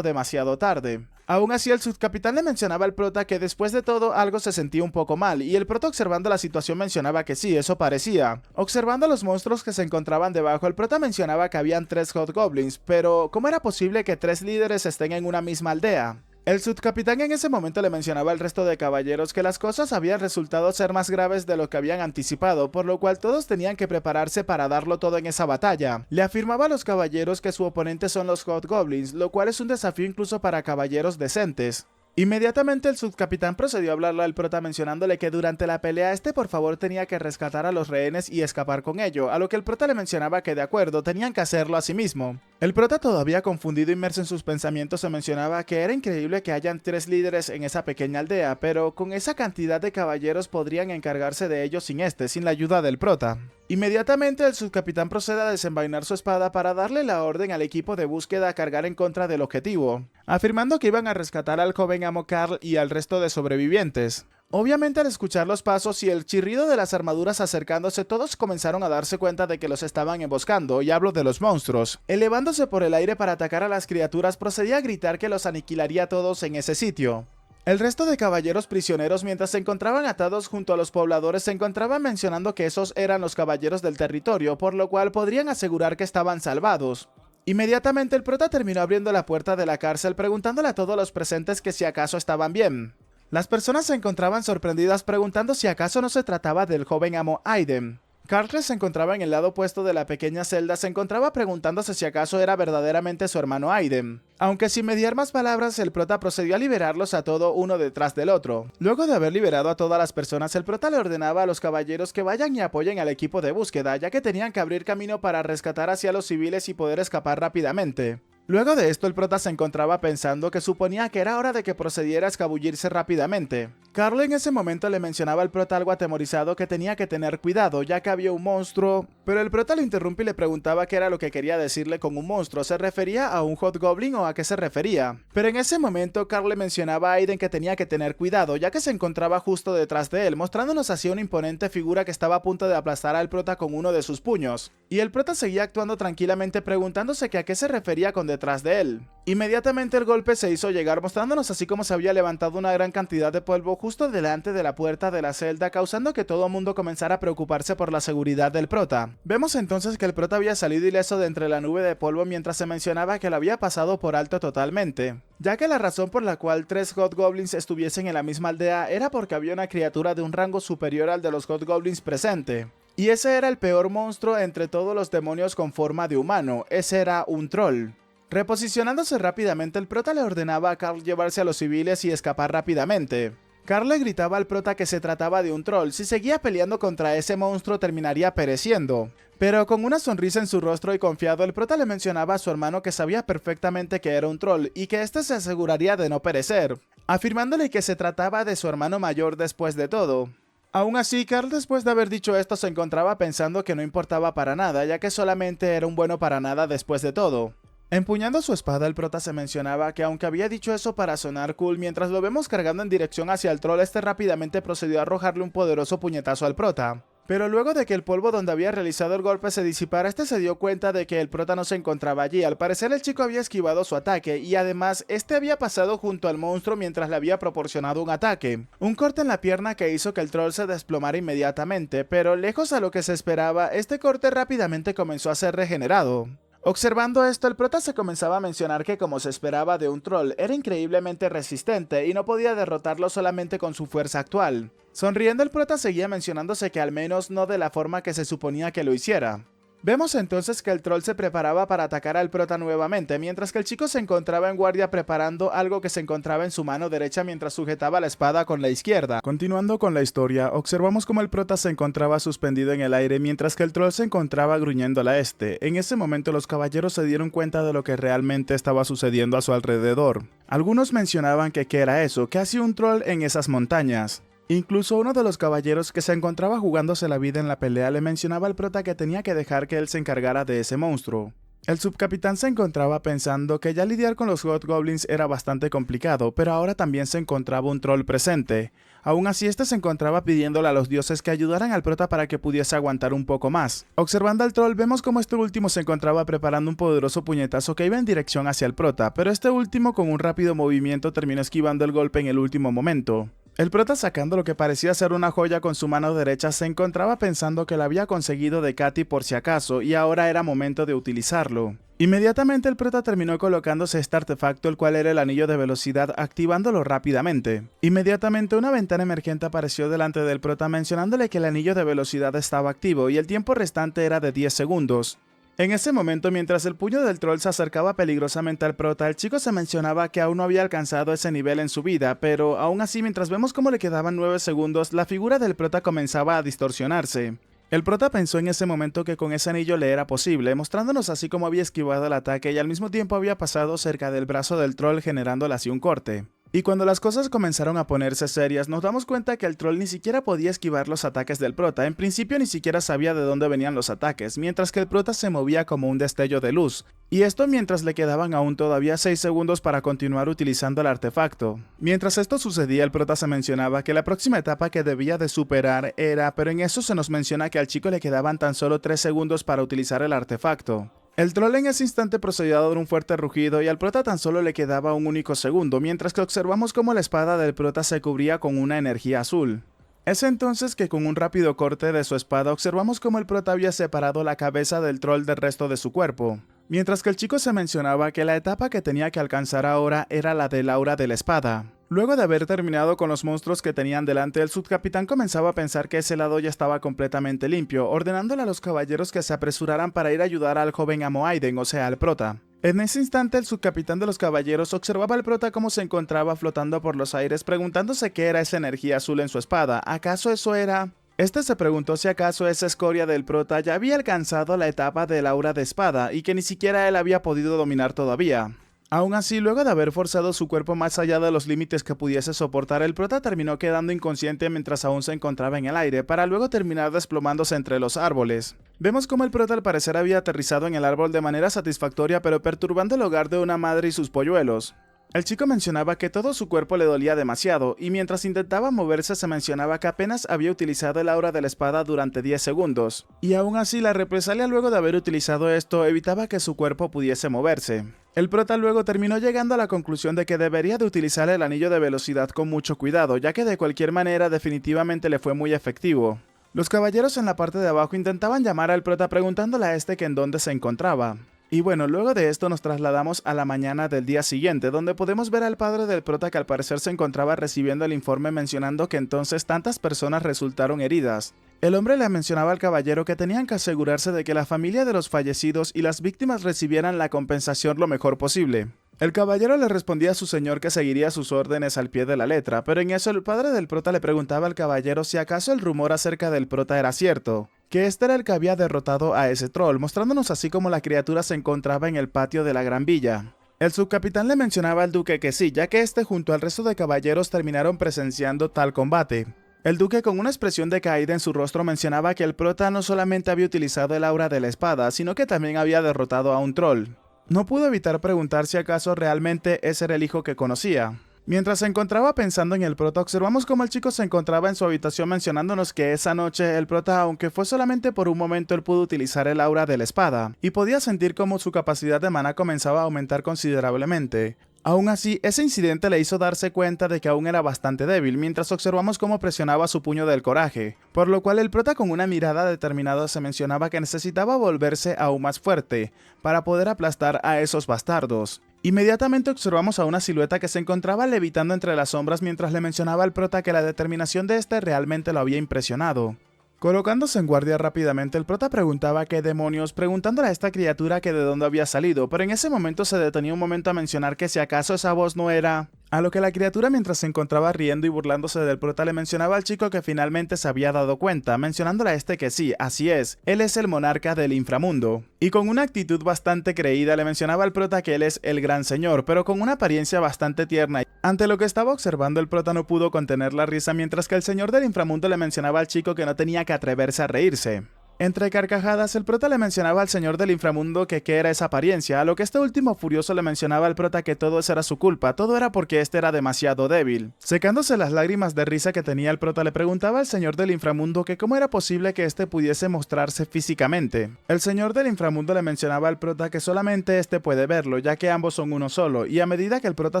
demasiado tarde. Aún así, el subcapitán le mencionaba al prota que después de todo algo se sentía un poco mal, y el prota, observando la situación, mencionaba que sí, eso parecía. Observando los monstruos que se encontraban debajo, el prota mencionaba que habían 3 Hobgoblins, pero ¿cómo era posible que 3 líderes estén en una misma aldea? El subcapitán en ese momento le mencionaba al resto de caballeros que las cosas habían resultado ser más graves de lo que habían anticipado, por lo cual todos tenían que prepararse para darlo todo en esa batalla. Le afirmaba a los caballeros que su oponente son los Hobgoblins, lo cual es un desafío incluso para caballeros decentes. Inmediatamente el subcapitán procedió a hablarle al prota mencionándole que durante la pelea este por favor tenía que rescatar a los rehenes y escapar con ello, a lo que el prota le mencionaba que de acuerdo, tenían que hacerlo a sí mismo. El prota, todavía confundido e inmerso en sus pensamientos, se mencionaba que era increíble que hayan 3 líderes en esa pequeña aldea, pero con esa cantidad de caballeros podrían encargarse de ellos sin la ayuda del prota. Inmediatamente el subcapitán procede a desenvainar su espada para darle la orden al equipo de búsqueda a cargar en contra del objetivo, afirmando que iban a rescatar al joven amo Carl y al resto de sobrevivientes. Obviamente, al escuchar los pasos y el chirrido de las armaduras acercándose, todos comenzaron a darse cuenta de que los estaban emboscando, y hablo de los monstruos. Elevándose por el aire para atacar a las criaturas, procedía a gritar que los aniquilaría a todos en ese sitio. El resto de caballeros prisioneros, mientras se encontraban atados junto a los pobladores, se encontraban mencionando que esos eran los caballeros del territorio, por lo cual podrían asegurar que estaban salvados. Inmediatamente el prota terminó abriendo la puerta de la cárcel preguntándole a todos los presentes que si acaso estaban bien. Las personas se encontraban sorprendidas preguntando si acaso no se trataba del joven amo Aiden. Carl, que se encontraba en el lado opuesto de la pequeña celda, se encontraba preguntándose si acaso era verdaderamente su hermano Aiden. Aunque sin mediar más palabras, el prota procedió a liberarlos a todo uno detrás del otro. Luego de haber liberado a todas las personas, el prota le ordenaba a los caballeros que vayan y apoyen al equipo de búsqueda, ya que tenían que abrir camino para rescatar hacia los civiles y poder escapar rápidamente. Luego de esto el prota se encontraba pensando que suponía que era hora de que procediera a escabullirse rápidamente. Carl en ese momento le mencionaba al prota algo atemorizado que tenía que tener cuidado ya que había un monstruo, pero el prota lo interrumpe y le preguntaba qué era lo que quería decirle con un monstruo, ¿se refería a un Hobgoblin o a qué se refería? Pero en ese momento Carl le mencionaba a Aiden que tenía que tener cuidado ya que se encontraba justo detrás de él, mostrándonos así una imponente figura que estaba a punto de aplastar al prota con uno de sus puños. Y el prota seguía actuando tranquilamente preguntándose que a qué se refería con detrás de él. Inmediatamente el golpe se hizo llegar mostrándonos así como se había levantado una gran cantidad de polvo justo delante de la puerta de la celda, causando que todo el mundo comenzara a preocuparse por la seguridad del prota. Vemos entonces que el prota había salido ileso de entre la nube de polvo mientras se mencionaba que lo había pasado por alto totalmente, ya que la razón por la cual 3 Hobgoblins estuviesen en la misma aldea era porque había una criatura de un rango superior al de los Hobgoblins presente. Y ese era el peor monstruo entre todos los demonios con forma de humano, ese era un troll. Reposicionándose rápidamente, el prota le ordenaba a Carl llevarse a los civiles y escapar rápidamente. Carl le gritaba al prota que se trataba de un troll, si seguía peleando contra ese monstruo terminaría pereciendo. Pero con una sonrisa en su rostro y confiado, el prota le mencionaba a su hermano que sabía perfectamente que era un troll y que éste se aseguraría de no perecer, afirmándole que se trataba de su hermano mayor después de todo. Aún así, Carl después de haber dicho esto se encontraba pensando que no importaba para nada, ya que solamente era un bueno para nada después de todo. Empuñando su espada, el prota se mencionaba que aunque había dicho eso para sonar cool, mientras lo vemos cargando en dirección hacia el troll, este rápidamente procedió a arrojarle un poderoso puñetazo al prota. Pero luego de que el polvo donde había realizado el golpe se disipara, este se dio cuenta de que el prota no se encontraba allí. Al parecer el chico había esquivado su ataque y además este había pasado junto al monstruo mientras le había proporcionado un ataque. Un corte en la pierna que hizo que el troll se desplomara inmediatamente, pero lejos a lo que se esperaba, este corte rápidamente comenzó a ser regenerado. Observando esto, el prota se comenzaba a mencionar que como se esperaba de un troll, era increíblemente resistente y no podía derrotarlo solamente con su fuerza actual. Sonriendo, el prota seguía mencionándose que al menos no de la forma que se suponía que lo hiciera. Vemos entonces que el troll se preparaba para atacar al prota nuevamente, mientras que el chico se encontraba en guardia preparando algo que se encontraba en su mano derecha mientras sujetaba la espada con la izquierda. Continuando con la historia, observamos cómo el prota se encontraba suspendido en el aire mientras que el troll se encontraba gruñendo a este. En ese momento los caballeros se dieron cuenta de lo que realmente estaba sucediendo a su alrededor. Algunos mencionaban que qué era eso, que hacía un troll en esas montañas. Incluso uno de los caballeros que se encontraba jugándose la vida en la pelea le mencionaba al prota que tenía que dejar que él se encargara de ese monstruo. El subcapitán se encontraba pensando que ya lidiar con los Hobgoblins era bastante complicado, pero ahora también se encontraba un troll presente. Aún así, este se encontraba pidiéndole a los dioses que ayudaran al prota para que pudiese aguantar un poco más. Observando al troll, vemos como este último se encontraba preparando un poderoso puñetazo que iba en dirección hacia el prota, pero este último con un rápido movimiento terminó esquivando el golpe en el último momento. El prota, sacando lo que parecía ser una joya con su mano derecha, se encontraba pensando que la había conseguido de Katy por si acaso y ahora era momento de utilizarlo. Inmediatamente el prota terminó colocándose este artefacto, el cual era el anillo de velocidad, activándolo rápidamente. Inmediatamente una ventana emergente apareció delante del prota mencionándole que el anillo de velocidad estaba activo y el tiempo restante era de 10 segundos. En ese momento, mientras el puño del troll se acercaba peligrosamente al prota, el chico se mencionaba que aún no había alcanzado ese nivel en su vida, pero aún así, mientras vemos cómo le quedaban 9 segundos, la figura del prota comenzaba a distorsionarse. El prota pensó en ese momento que con ese anillo le era posible, mostrándonos así cómo había esquivado el ataque y al mismo tiempo había pasado cerca del brazo del troll generándole así un corte. Y cuando las cosas comenzaron a ponerse serias, nos damos cuenta que el troll ni siquiera podía esquivar los ataques del prota. En principio ni siquiera sabía de dónde venían los ataques, mientras que el prota se movía como un destello de luz. Y esto mientras le quedaban aún todavía 6 segundos para continuar utilizando el artefacto. Mientras esto sucedía, el prota se mencionaba que la próxima etapa que debía de superar era, pero en eso se nos menciona que al chico le quedaban tan solo 3 segundos para utilizar el artefacto. El troll en ese instante procedió a dar un fuerte rugido y al prota tan solo le quedaba un único segundo, mientras que observamos cómo la espada del prota se cubría con una energía azul. Es entonces que con un rápido corte de su espada observamos cómo el prota había separado la cabeza del troll del resto de su cuerpo. Mientras que el chico se mencionaba que la etapa que tenía que alcanzar ahora era la del aura de la espada. Luego de haber terminado con los monstruos que tenían delante, el subcapitán comenzaba a pensar que ese lado ya estaba completamente limpio, ordenándole a los caballeros que se apresuraran para ir a ayudar al joven amo Aiden, o sea, al prota. En ese instante, el subcapitán de los caballeros observaba al prota cómo se encontraba flotando por los aires, preguntándose qué era esa energía azul en su espada. ¿Acaso eso era...? Este se preguntó si acaso esa escoria del prota ya había alcanzado la etapa del aura de espada y que ni siquiera él había podido dominar todavía. Aún así, luego de haber forzado su cuerpo más allá de los límites que pudiese soportar, el prota terminó quedando inconsciente mientras aún se encontraba en el aire, para luego terminar desplomándose entre los árboles. Vemos como el prota al parecer había aterrizado en el árbol de manera satisfactoria, pero perturbando el hogar de una madre y sus polluelos. El chico mencionaba que todo su cuerpo le dolía demasiado, y mientras intentaba moverse se mencionaba que apenas había utilizado el aura de la espada durante 10 segundos. Y aún así, la represalia luego de haber utilizado esto evitaba que su cuerpo pudiese moverse. El prota luego terminó llegando a la conclusión de que debería de utilizar el anillo de velocidad con mucho cuidado, ya que de cualquier manera definitivamente le fue muy efectivo. Los caballeros en la parte de abajo intentaban llamar al prota preguntándole a este que en dónde se encontraba. Y bueno, luego de esto nos trasladamos a la mañana del día siguiente, donde podemos ver al padre del prota que al parecer se encontraba recibiendo el informe mencionando que entonces tantas personas resultaron heridas. El hombre le mencionaba al caballero que tenían que asegurarse de que la familia de los fallecidos y las víctimas recibieran la compensación lo mejor posible. El caballero le respondía a su señor que seguiría sus órdenes al pie de la letra, pero en eso el padre del prota le preguntaba al caballero si acaso el rumor acerca del prota era cierto, que este era el que había derrotado a ese troll, mostrándonos así como la criatura se encontraba en el patio de la gran villa. El subcapitán le mencionaba al duque que sí, ya que este junto al resto de caballeros terminaron presenciando tal combate. El duque con una expresión de caída en su rostro mencionaba que el prota no solamente había utilizado el aura de la espada, sino que también había derrotado a un troll. No pudo evitar preguntar si acaso realmente ese era el hijo que conocía. Mientras se encontraba pensando en el prota, observamos cómo el chico se encontraba en su habitación mencionándonos que esa noche el prota, aunque fue solamente por un momento, él pudo utilizar el aura de la espada, y podía sentir cómo su capacidad de maná comenzaba a aumentar considerablemente. Aún así, ese incidente le hizo darse cuenta de que aún era bastante débil, mientras observamos cómo presionaba su puño del coraje, por lo cual el prota con una mirada determinada se mencionaba que necesitaba volverse aún más fuerte, para poder aplastar a esos bastardos. Inmediatamente observamos a una silueta que se encontraba levitando entre las sombras mientras le mencionaba al prota que la determinación de este realmente lo había impresionado. Colocándose en guardia rápidamente, el prota preguntaba qué demonios, preguntándole a esta criatura que de dónde había salido, pero en ese momento se detenía un momento a mencionar que si acaso esa voz no era... A lo que la criatura, mientras se encontraba riendo y burlándose del prota, le mencionaba al chico que finalmente se había dado cuenta, mencionándole a este que sí, así es, él es el monarca del inframundo. Y con una actitud bastante creída le mencionaba al prota que él es el gran señor, pero con una apariencia bastante tierna. Ante lo que estaba observando, el prota no pudo contener la risa, mientras que el señor del inframundo le mencionaba al chico que no tenía que atreverse a reírse. Entre carcajadas, el prota le mencionaba al señor del inframundo que qué era esa apariencia, a lo que este último furioso le mencionaba al prota que todo eso era su culpa, todo era porque este era demasiado débil. Secándose las lágrimas de risa que tenía el prota, le preguntaba al señor del inframundo que cómo era posible que este pudiese mostrarse físicamente. El señor del inframundo le mencionaba al prota que solamente este puede verlo, ya que ambos son uno solo, y a medida que el prota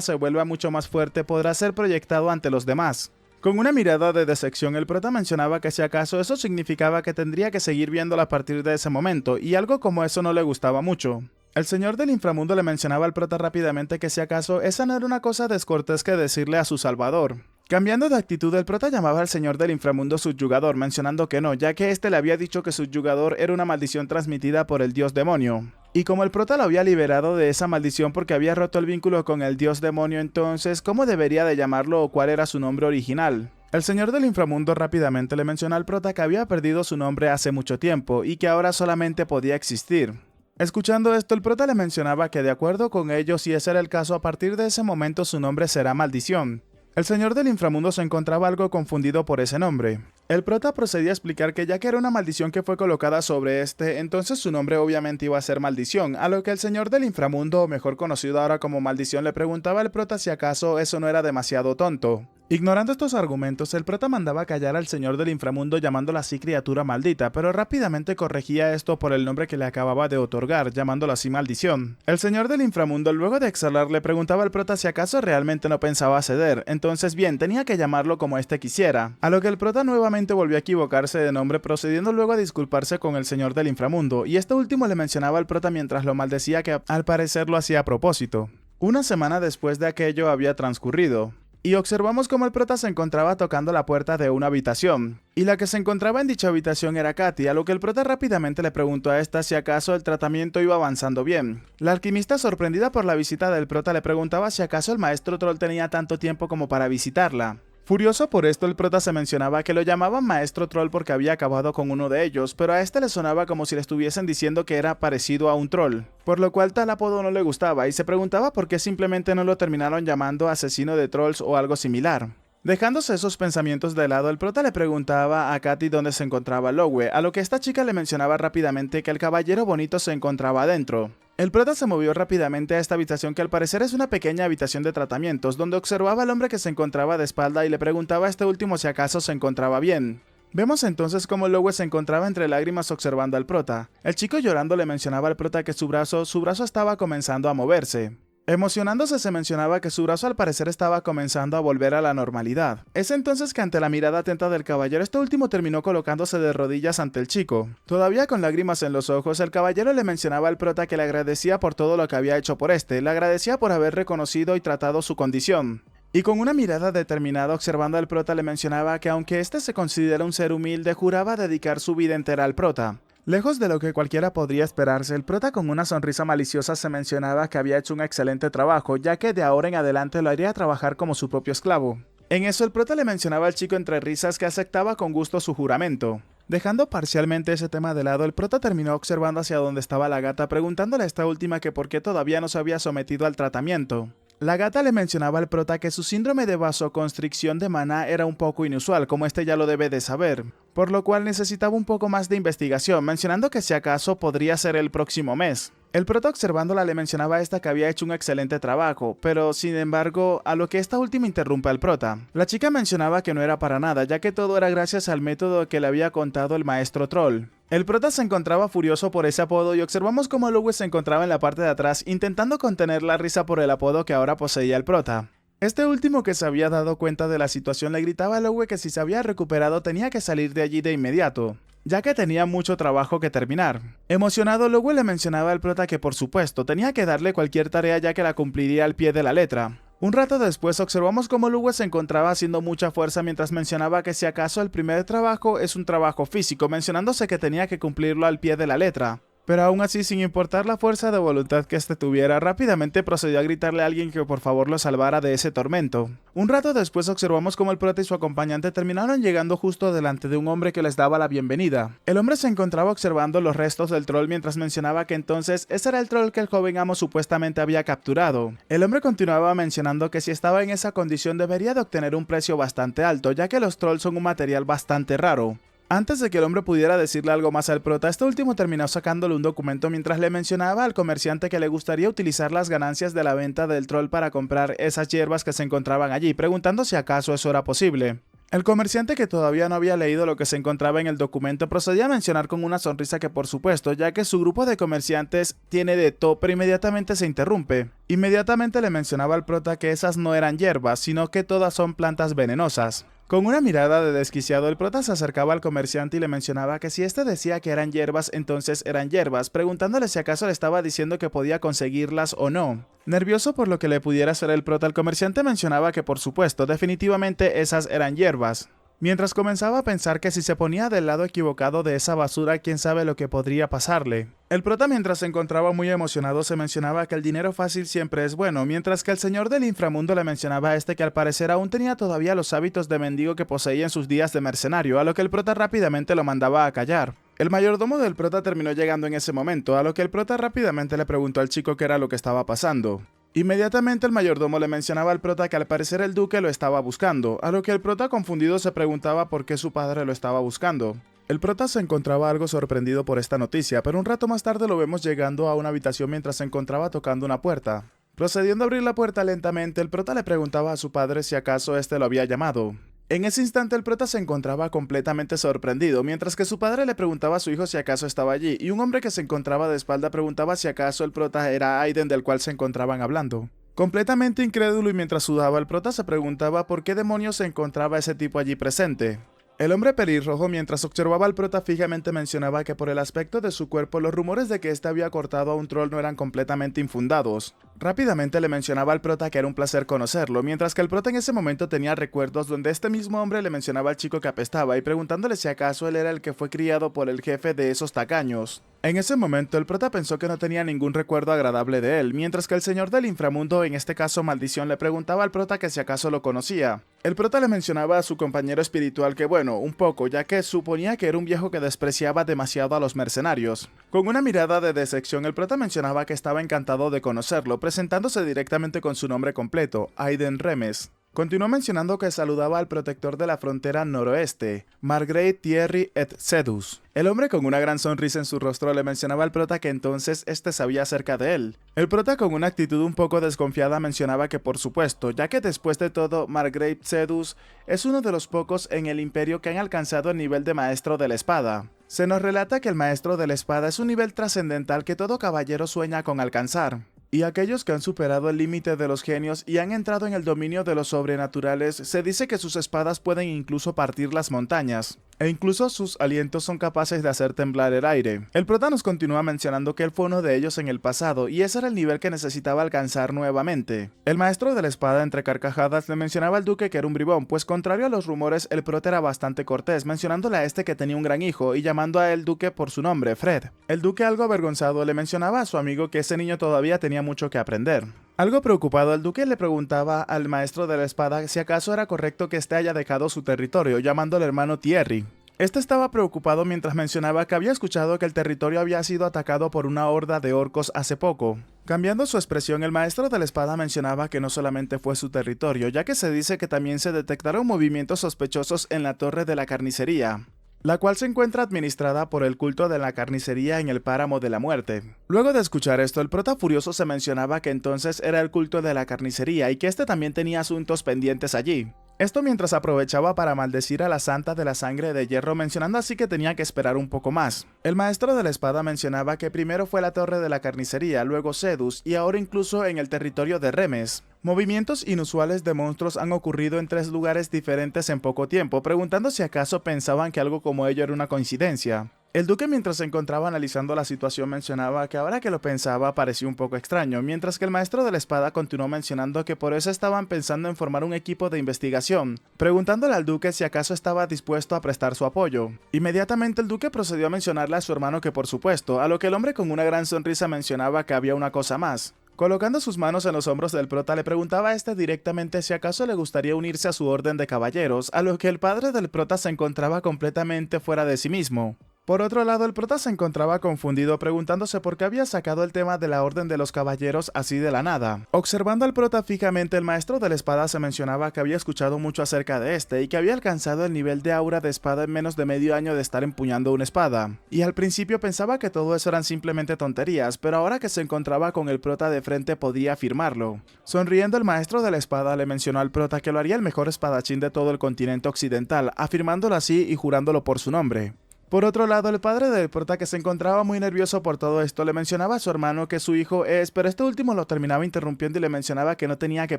se vuelva mucho más fuerte podrá ser proyectado ante los demás. Con una mirada de decepción, el prota mencionaba que si acaso eso significaba que tendría que seguir viéndola a partir de ese momento, y algo como eso no le gustaba mucho. El señor del inframundo le mencionaba al prota rápidamente que si acaso esa no era una cosa descortés que decirle a su salvador. Cambiando de actitud, el prota llamaba al señor del inframundo subyugador, mencionando que no, ya que este le había dicho que subyugador era una maldición transmitida por el dios demonio. Y como el prota lo había liberado de esa maldición porque había roto el vínculo con el dios demonio, entonces, ¿cómo debería de llamarlo o cuál era su nombre original? El señor del inframundo rápidamente le mencionó al prota que había perdido su nombre hace mucho tiempo y que ahora solamente podía existir. Escuchando esto, el prota le mencionaba que de acuerdo con ellos, si ese era el caso, a partir de ese momento su nombre será maldición. El señor del inframundo se encontraba algo confundido por ese nombre. El prota procedía a explicar que ya que era una maldición que fue colocada sobre este, entonces su nombre obviamente iba a ser maldición, a lo que el señor del inframundo, o mejor conocido ahora como maldición, le preguntaba al prota si acaso eso no era demasiado tonto. Ignorando estos argumentos, el prota mandaba callar al señor del inframundo llamándola así criatura maldita, pero rápidamente corregía esto por el nombre que le acababa de otorgar, llamándolo así maldición. El señor del inframundo, luego de exhalar, le preguntaba al prota si acaso realmente no pensaba ceder, entonces bien, tenía que llamarlo como este quisiera, a lo que el prota nuevamente volvió a equivocarse de nombre, procediendo luego a disculparse con el señor del inframundo, y este último le mencionaba al prota mientras lo maldecía que al parecer lo hacía a propósito. Una semana después de aquello había transcurrido, y observamos cómo el prota se encontraba tocando la puerta de una habitación, y la que se encontraba en dicha habitación era Katy, a lo que el prota rápidamente le preguntó a esta si acaso el tratamiento iba avanzando bien. La alquimista, sorprendida por la visita del prota, le preguntaba si acaso el maestro troll tenía tanto tiempo como para visitarla. Furioso por esto, el prota se mencionaba que lo llamaban Maestro Troll porque había acabado con uno de ellos, pero a este le sonaba como si le estuviesen diciendo que era parecido a un troll, por lo cual tal apodo no le gustaba y se preguntaba por qué simplemente no lo terminaron llamando Asesino de Trolls o algo similar. Dejándose esos pensamientos de lado, el prota le preguntaba a Katy dónde se encontraba Lowe, a lo que esta chica le mencionaba rápidamente que el caballero bonito se encontraba adentro. El prota se movió rápidamente a esta habitación que al parecer es una pequeña habitación de tratamientos, donde observaba al hombre que se encontraba de espalda y le preguntaba a este último si acaso se encontraba bien. Vemos entonces cómo Lowe se encontraba entre lágrimas observando al prota. El chico llorando le mencionaba al prota que su brazo estaba comenzando a moverse. Emocionándose se mencionaba que su brazo al parecer estaba comenzando a volver a la normalidad. Es entonces que ante la mirada atenta del caballero, este último terminó colocándose de rodillas ante el chico. Todavía con lágrimas en los ojos, el caballero le mencionaba al prota que le agradecía por todo lo que había hecho por este, le agradecía por haber reconocido y tratado su condición. Y con una mirada determinada observando al prota le mencionaba que aunque este se considera un ser humilde, juraba dedicar su vida entera al prota. Lejos de lo que cualquiera podría esperarse, el prota con una sonrisa maliciosa se mencionaba que había hecho un excelente trabajo, ya que de ahora en adelante lo haría trabajar como su propio esclavo. En eso el prota le mencionaba al chico entre risas que aceptaba con gusto su juramento. Dejando parcialmente ese tema de lado, el prota terminó observando hacia donde estaba la gata, preguntándole a esta última que por qué todavía no se había sometido al tratamiento. La gata le mencionaba al prota que su síndrome de vasoconstricción de maná era un poco inusual, como este ya lo debe de saber, por lo cual necesitaba un poco más de investigación, mencionando que si acaso podría ser el próximo mes. El prota observándola le mencionaba a esta que había hecho un excelente trabajo, pero sin embargo, a lo que esta última interrumpe al prota. La chica mencionaba que no era para nada, ya que todo era gracias al método que le había contado el maestro Troll. El prota se encontraba furioso por ese apodo y observamos cómo Lowe se encontraba en la parte de atrás intentando contener la risa por el apodo que ahora poseía el prota. Este último, que se había dado cuenta de la situación, le gritaba a Lowe que si se había recuperado tenía que salir de allí de inmediato, ya que tenía mucho trabajo que terminar. Emocionado, Lowe le mencionaba al prota que por supuesto tenía que darle cualquier tarea ya que la cumpliría al pie de la letra. Un rato después observamos cómo Lowe se encontraba haciendo mucha fuerza mientras mencionaba que si acaso el primer trabajo es un trabajo físico, mencionándose que tenía que cumplirlo al pie de la letra. Pero aún así, sin importar la fuerza de voluntad que este tuviera, rápidamente procedió a gritarle a alguien que por favor lo salvara de ese tormento. Un rato después observamos cómo el prota y su acompañante terminaron llegando justo delante de un hombre que les daba la bienvenida. El hombre se encontraba observando los restos del troll mientras mencionaba que entonces ese era el troll que el joven amo supuestamente había capturado. El hombre continuaba mencionando que si estaba en esa condición debería de obtener un precio bastante alto, ya que los trolls son un material bastante raro. Antes de que el hombre pudiera decirle algo más al prota, este último terminó sacándole un documento mientras le mencionaba al comerciante que le gustaría utilizar las ganancias de la venta del troll para comprar esas hierbas que se encontraban allí, preguntando si acaso eso era posible. El comerciante, que todavía no había leído lo que se encontraba en el documento, procedía a mencionar con una sonrisa que por supuesto, ya que su grupo de comerciantes tiene de todo, pero inmediatamente se interrumpe. Inmediatamente le mencionaba al prota que esas no eran hierbas, sino que todas son plantas venenosas. Con una mirada de desquiciado, el prota se acercaba al comerciante y le mencionaba que si este decía que eran hierbas, entonces eran hierbas, preguntándole si acaso le estaba diciendo que podía conseguirlas o no. Nervioso por lo que le pudiera hacer el prota, el comerciante mencionaba que por supuesto, definitivamente esas eran hierbas. Mientras comenzaba a pensar que si se ponía del lado equivocado de esa basura, quién sabe lo que podría pasarle. El prota, mientras se encontraba muy emocionado, se mencionaba que el dinero fácil siempre es bueno, mientras que el señor del inframundo le mencionaba a este que al parecer aún tenía todavía los hábitos de mendigo que poseía en sus días de mercenario, a lo que el prota rápidamente lo mandaba a callar. El mayordomo del prota terminó llegando en ese momento, a lo que el prota rápidamente le preguntó al chico qué era lo que estaba pasando. Inmediatamente el mayordomo le mencionaba al prota que al parecer el duque lo estaba buscando, a lo que el prota confundido se preguntaba por qué su padre lo estaba buscando. El prota se encontraba algo sorprendido por esta noticia, pero un rato más tarde lo vemos llegando a una habitación mientras se encontraba tocando una puerta. Procediendo a abrir la puerta lentamente, el prota le preguntaba a su padre si acaso este lo había llamado. En ese instante el prota se encontraba completamente sorprendido, mientras que su padre le preguntaba a su hijo si acaso estaba allí, y un hombre que se encontraba de espalda preguntaba si acaso el prota era Aiden del cual se encontraban hablando. Completamente incrédulo y mientras sudaba, el prota se preguntaba por qué demonios se encontraba ese tipo allí presente. El hombre pelirrojo, mientras observaba al prota fijamente, mencionaba que por el aspecto de su cuerpo los rumores de que éste había cortado a un troll no eran completamente infundados. Rápidamente le mencionaba al prota que era un placer conocerlo, mientras que el prota en ese momento tenía recuerdos donde este mismo hombre le mencionaba al chico que apestaba y preguntándole si acaso él era el que fue criado por el jefe de esos tacaños. En ese momento el prota pensó que no tenía ningún recuerdo agradable de él, mientras que el señor del inframundo, en este caso Maldición, le preguntaba al prota que si acaso lo conocía. El prota le mencionaba a su compañero espiritual que bueno, un poco, ya que suponía que era un viejo que despreciaba demasiado a los mercenarios. Con una mirada de decepción, el prota mencionaba que estaba encantado de conocerlo, presentándose directamente con su nombre completo, Aiden Remes. Continuó mencionando que saludaba al protector de la frontera noroeste, Margrave Thierry et Sedus. El hombre con una gran sonrisa en su rostro le mencionaba al prota que entonces este sabía acerca de él. El prota con una actitud un poco desconfiada mencionaba que por supuesto, ya que después de todo Margrave Sedus es uno de los pocos en el imperio que han alcanzado el nivel de maestro de la espada. Se nos relata que el maestro de la espada es un nivel trascendental que todo caballero sueña con alcanzar. Y aquellos que han superado el límite de los genios y han entrado en el dominio de los sobrenaturales, se dice que sus espadas pueden incluso partir las montañas, e incluso sus alientos son capaces de hacer temblar el aire. El prota nos continúa mencionando que él fue uno de ellos en el pasado, y ese era el nivel que necesitaba alcanzar nuevamente. El maestro de la espada, entre carcajadas, le mencionaba al duque que era un bribón, pues contrario a los rumores, el prota era bastante cortés, mencionándole a este que tenía un gran hijo, y llamando a él duque por su nombre, Fred. El duque, algo avergonzado, le mencionaba a su amigo que ese niño todavía tenía mucho que aprender. Algo preocupado, el duque le preguntaba al maestro de la espada si acaso era correcto que éste haya dejado su territorio, llamándole hermano Thierry. Este estaba preocupado mientras mencionaba que había escuchado que el territorio había sido atacado por una horda de orcos hace poco. Cambiando su expresión, el maestro de la espada mencionaba que no solamente fue su territorio, ya que se dice que también se detectaron movimientos sospechosos en la torre de la carnicería, la cual se encuentra administrada por el culto de la carnicería en el páramo de la muerte. Luego de escuchar esto, el prota furioso se mencionaba que entonces era el culto de la carnicería y que este también tenía asuntos pendientes allí. Esto mientras aprovechaba para maldecir a la santa de la sangre de hierro, mencionando así que tenía que esperar un poco más. El maestro de la espada mencionaba que primero fue la torre de la carnicería, luego Sedus y ahora incluso en el territorio de Remes. Movimientos inusuales de monstruos han ocurrido en 3 lugares diferentes en poco tiempo, preguntando si acaso pensaban que algo como ello era una coincidencia. El duque, mientras se encontraba analizando la situación, mencionaba que ahora que lo pensaba parecía un poco extraño, mientras que el maestro de la espada continuó mencionando que por eso estaban pensando en formar un equipo de investigación, preguntándole al duque si acaso estaba dispuesto a prestar su apoyo. Inmediatamente el duque procedió a mencionarle a su hermano que por supuesto, a lo que el hombre con una gran sonrisa mencionaba que había una cosa más. Colocando sus manos en los hombros del prota, le preguntaba a este directamente si acaso le gustaría unirse a su orden de caballeros, a lo que el padre del prota se encontraba completamente fuera de sí mismo. Por otro lado, el prota se encontraba confundido preguntándose por qué había sacado el tema de la orden de los caballeros así de la nada. Observando al prota fijamente, el maestro de la espada se mencionaba que había escuchado mucho acerca de este y que había alcanzado el nivel de aura de espada en menos de medio año de estar empuñando una espada. Y al principio pensaba que todo eso eran simplemente tonterías, pero ahora que se encontraba con el prota de frente podía afirmarlo. Sonriendo, el maestro de la espada le mencionó al prota que lo haría el mejor espadachín de todo el continente occidental, afirmándolo así y jurándolo por su nombre. Por otro lado, el padre del prota, que se encontraba muy nervioso por todo esto, le mencionaba a su hermano que su hijo es, pero este último lo terminaba interrumpiendo y le mencionaba que no tenía que